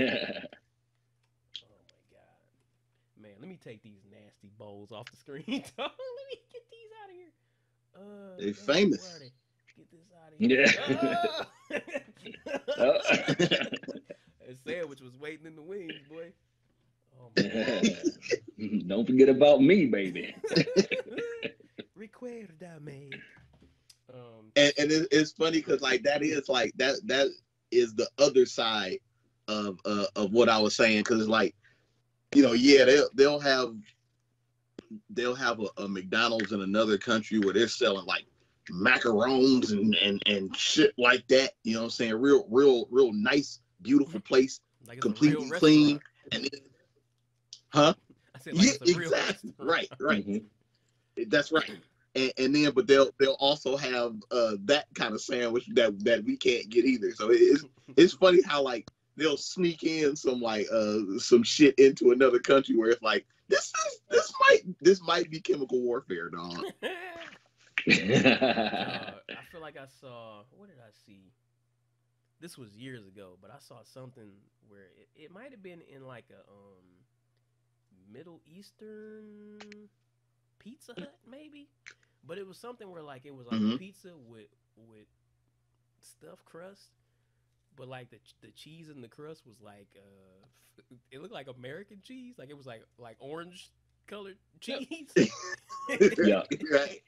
God, man! Let me take these nasty bowls off the screen. Let me get these out of here. They famous. Get this out of here. Yeah. That sandwich was waiting in the wings, boy. Oh my God. Don't forget about me, baby. Recuérdame. And it's funny because like that is the other side of what I was saying, because it's like, you know, yeah, they'll have a McDonald's in another country where they're selling like macarons and shit like that, you know what I'm saying, real nice, beautiful place, like completely clean, and then, I said, like, yeah, it's a real exactly, restaurant. right. Mm-hmm. That's right. And then, but they'll also have that kind of sandwich that we can't get either. So it's funny how like they'll sneak in some like some shit into another country where it's like this might be chemical warfare, dog. I feel like I saw, what did I see? this was years ago, but I saw something where it might have been in like a Middle Eastern Pizza Hut maybe, but it was something where like it was like a pizza with stuffed crust, but like the cheese in the crust was like it looked like American cheese, like it was like orange colored cheese. Yeah. Right.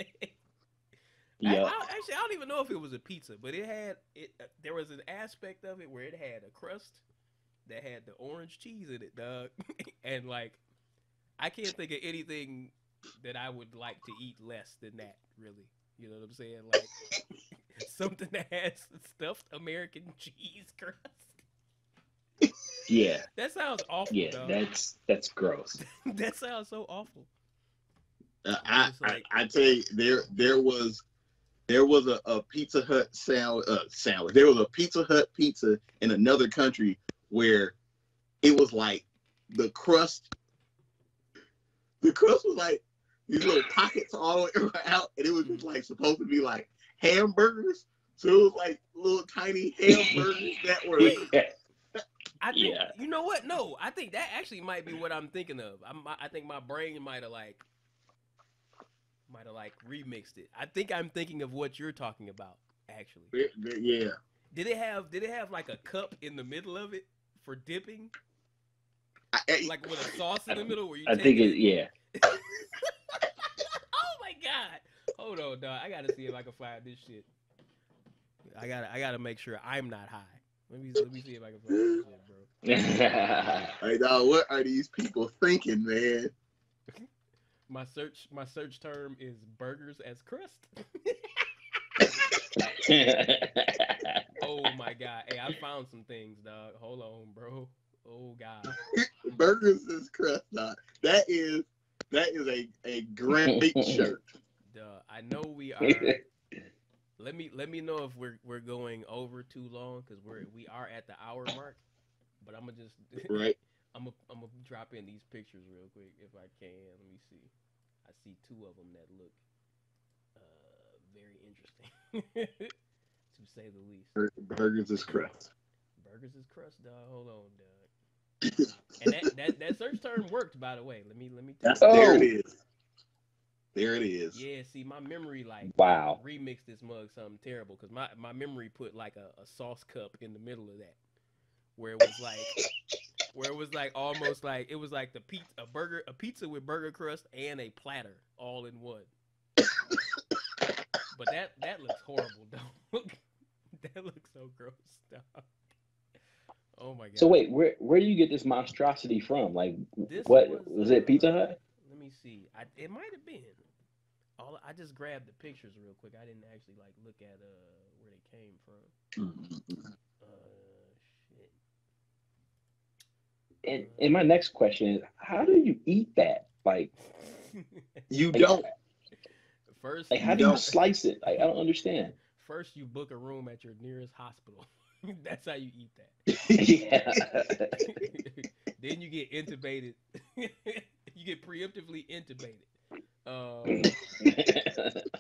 Yeah. Actually, I don't even know if it was a pizza, but it had it. There was an aspect of it where it had a crust that had the orange cheese in it, dog. And like, I can't think of anything that I would like to eat less than that. Really, you know what I'm saying? Like something that has stuffed American cheese crust. Yeah. That sounds awful, Yeah. dog. That's gross. That sounds so awful. I tell you, there was a Pizza Hut sandwich. There was a Pizza Hut pizza in another country where it was like the crust was like these little pockets all the way out, and it was just like supposed to be like hamburgers. So it was like little tiny hamburgers that were. I think you know what? No, I think that actually might be what I'm thinking of. I think my brain might have remixed it. I think I'm thinking of what you're talking about. Actually, Yeah. Did it have like a cup in the middle of it for dipping? Like with a sauce in the middle where you I think it. Yeah. Oh my god! Hold on, dog. I gotta see if I can find this shit. I gotta make sure I'm not high. Let me see if I can find this shit, bro. Hey, dog, what are these people thinking, man? My search term is burgers as crust. Oh my god! Hey, I found some things, dog. Hold on, bro. Oh god. Burgers as crust, dog. That is a great shirt. Duh. I know we are. Let me know if we're going over too long because we are at the hour mark. But I'm gonna just Right. I'm gonna drop in these pictures real quick if I can. Let me see. I see two of them that look very interesting, to say the least. Burgers is crust. Burgers is crust, dog. Hold on, dog. And that search term worked, by the way. Let me tell you. There it is. There it is. Yeah, see, my memory Wow. remixed this mug something terrible because my memory put like a sauce cup in the middle of that, where it was like almost like it was like a pizza with burger crust and a platter all in one. But that looks horrible, dog. That looks so gross, dog. Oh my god. So wait, where do you get this monstrosity from? Like, This what was it? Pizza Hut? Let me see. It might have been. I just grabbed the pictures real quick. I didn't actually like look at where they came from. Shit. And my next question is, how do you eat that? Like, You don't. First, like, how do you slice it? Like, I don't understand. First, you book a room at your nearest hospital. That's how you eat that. Yeah. Then you get intubated. You get preemptively intubated.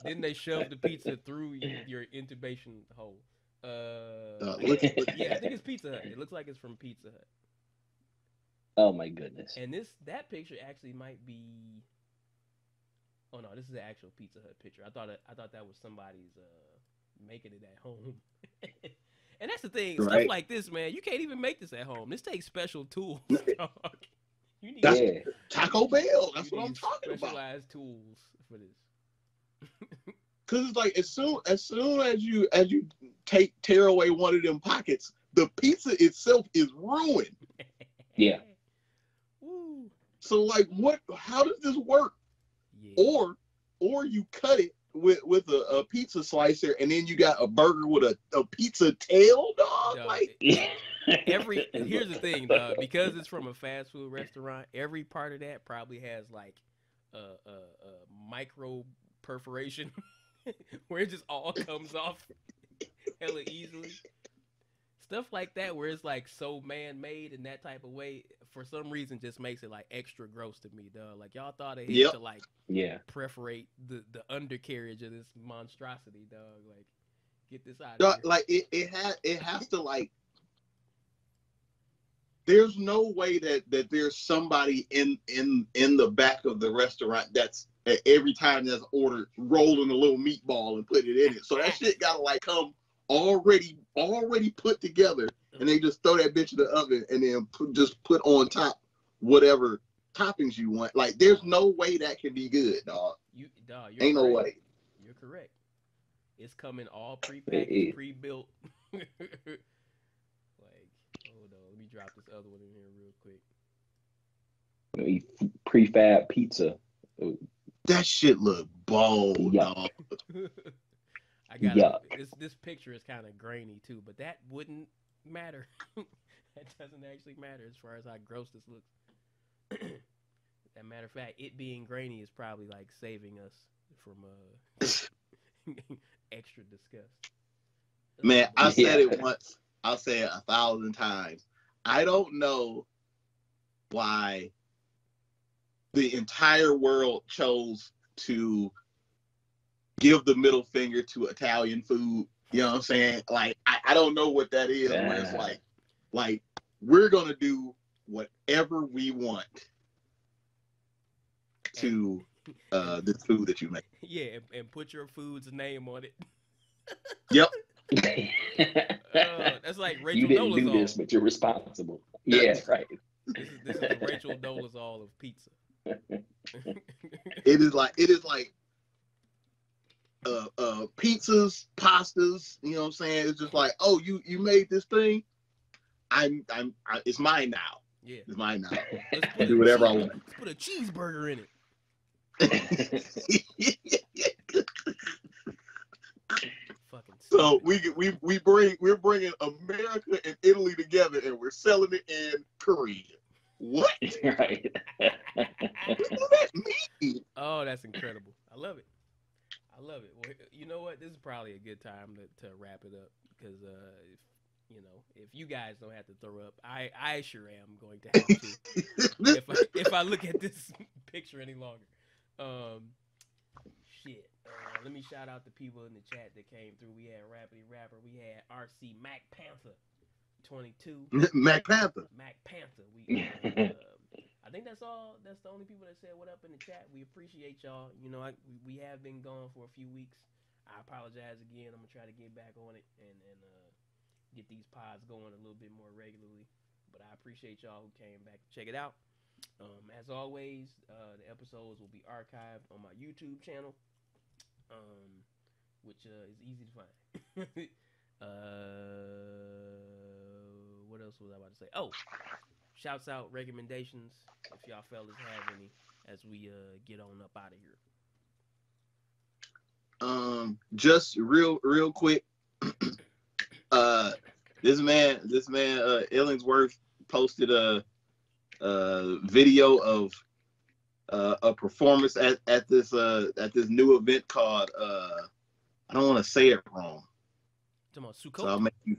Then they shove the pizza through your intubation hole. Yeah, I think it's Pizza Hut. It looks like it's from Pizza Hut. Oh my goodness. And that picture actually might be. Oh no, this is the actual Pizza Hut picture. I thought that was somebody's making it at home. And that's the thing, right. Stuff like this, man, you can't even make this at home. This takes special tools. You need Taco Bell. That's what I'm talking about. Specialized tools for this. Because it's like as soon as you tear away one of them pockets, the pizza itself is ruined. Yeah. Woo. So like, how does this work? Yeah. Or you cut it with a pizza slicer, and then you got a burger with a pizza tail, dog. Like, here's the thing, dog. Because it's from a fast food restaurant, every part of that probably has like a micro perforation where it just all comes off hella easily. Stuff like that where it's like so man-made in that type of way, for some reason just makes it like extra gross to me, dog. Like y'all thought it had to like perforate the undercarriage of this monstrosity, dog. Like Get this out of here. Like it has to like. There's no way that there's somebody in the back of the restaurant that's every time that's ordered rolling a little meatball and put it in it. So that shit gotta like come already put together, and they just throw that bitch in the oven and then just put on top whatever toppings you want. Like there's no way that can be good, dog. You're Ain't correct. no way. You're correct. It's coming all prepackaged, pre-built. Hold on, let me drop this other one in here real quick. Prefab pizza. That shit look bold, dog. I got this picture is kind of grainy too, but that wouldn't matter. That doesn't actually matter as far as how gross this looks. As a matter of fact, it being grainy is probably like saving us from extra disgust. Man, I said it once. I'll say it 1,000 times. I don't know why the entire world chose to give the middle finger to Italian food. You know what I'm saying? Like, I don't know what that is. Where it's like we're gonna do whatever we want to this food that you make. Yeah, and put your food's name on it. Yep. That's like Rachel You didn't Dolezal. do this, but you're responsible. Yeah, right. This is the Rachel Dolezal of pizza. It is like pizzas, pastas. You know what I'm saying? It's just like, oh, you made this thing. It's mine now. Yeah, it's mine now. Let's do whatever I want. Let's put a cheeseburger in it. So we're bringing America and Italy together, and we're selling it in Korea. What? Right. What does that mean? Oh, that's incredible. I love it. Well, you know what? This is probably a good time to wrap it up because if you guys don't have to throw up, I sure am going to have to. if I look at this picture any longer. Shit. Let me shout out the people in the chat that came through. We had Rappity Rapper. We had RC Mac Panther 22. Mac Panther. I think that's all. That's the only people that said what up in the chat. We appreciate y'all. You know, we have been gone for a few weeks. I apologize again. I'm gonna try to get back on it and get these pods going a little bit more regularly. But I appreciate y'all who came back to check it out. As always, the episodes will be archived on my YouTube channel, which is easy to find. What else was I about to say? Oh, shouts out, recommendations, if y'all fellas have any, as we get on up out of here. Just real quick. This man, Illingsworth posted a video of a performance at this new event called I don't want to say it wrong. Talking about Sukkot? So I'll make you.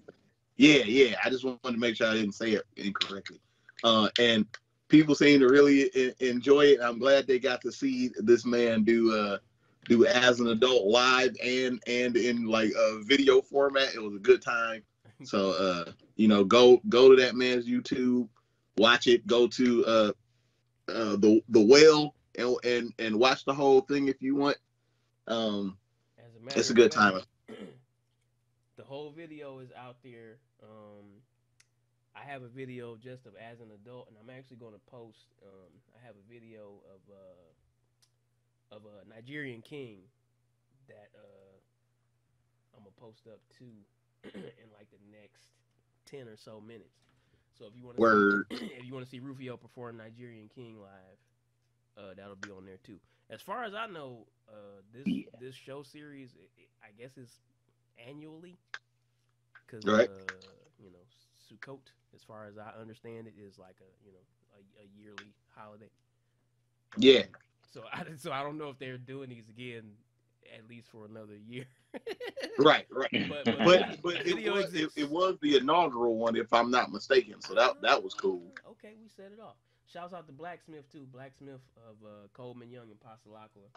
Yeah. I just wanted to make sure I didn't say it incorrectly. And people seem to really enjoy it. I'm glad they got to see this man do as an adult live and in like a video format. It was a good time. So go to that man's YouTube, watch it. Go to the Whale and watch the whole thing if you want. It's a good time. The whole video is out there. I have a video just of as an adult, and I'm actually going to post. I have a video of a Nigerian king that I'm gonna post up too in like the next 10 or so minutes. So if you want to see Rufio perform Nigerian King live, that'll be on there too. As far as I know, this show series, I guess is annually, because Sukkot, as far as I understand it, is like a yearly holiday. Yeah. So I don't know if they're doing these again, at least for another year. Right. But it was the inaugural one, if I'm not mistaken. So that was cool. Okay, we set it off. Shouts out to Blacksmith too. Blacksmith of Coleman Young and Passalacqua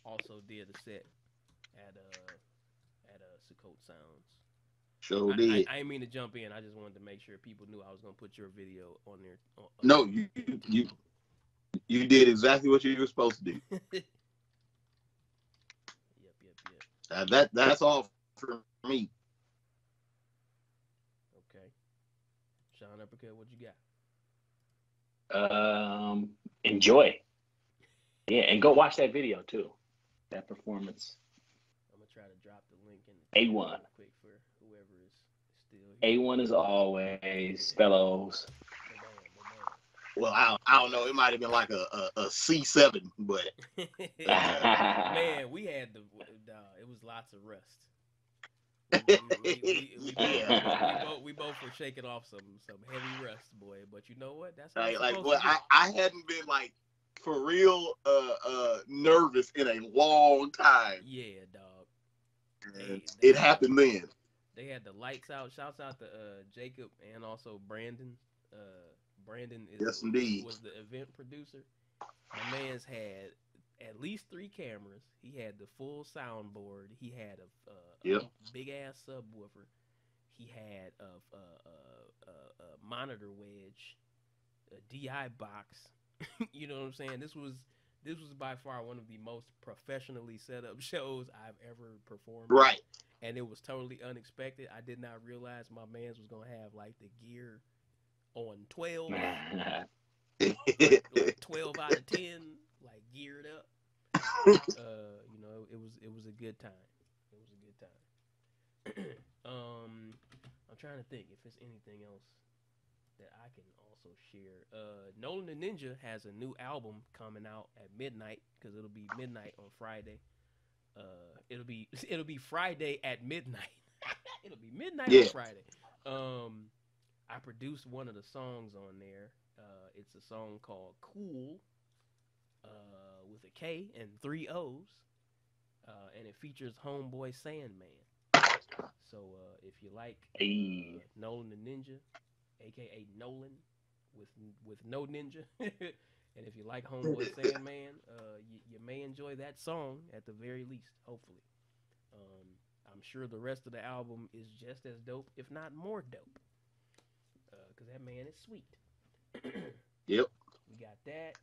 also did a set at at Sukkot Sounds. Sure did. I didn't mean to jump in. I just wanted to make sure people knew I was gonna put your video on there. No, you did exactly what you were supposed to do. Yep. That's all for me. Okay. Sean Uppercut, what you got? Enjoy. Yeah, and go watch that video too. That performance. I'm gonna try to drop the link in A1. quick for whoever is still here. A1 as always, fellows. Well, I don't know. It might have been like a C7, but Man, we had it was lots of rust. We both were shaking off some heavy rust, boy. But you know what? That's how it's supposed to be. I hadn't been like for real nervous in a long time. Yeah, dog. It happened then. They had the lights out. Shouts out to Jacob and also Brandon. Brandon Yes, indeed. was the event producer. My man's had at least 3 cameras. He had the full soundboard. He had a big ass subwoofer. He had a monitor wedge, a DI box. You know what I'm saying? This was by far one of the most professionally set up shows I've ever performed. Right. And it was totally unexpected. I did not realize my man's was gonna have like the gear on 12, like 12 out of 10, like geared up. You know, it was a good time. It was a good time. I'm trying to think if there's anything else that I can also share. Nolan the Ninja has a new album coming out at midnight because it'll be midnight on Friday. It'll be Friday at midnight. It'll be midnight on Friday. I produced one of the songs on there. It's a song called Cool, with a K and 3 O's, and it features Homeboy Sandman. So if you like Nolan the Ninja, aka Nolan with no ninja, and if you like Homeboy Sandman, you may enjoy that song at the very least. Hopefully, I'm sure the rest of the album is just as dope, if not more dope. Because that man is sweet. Yep. We got that.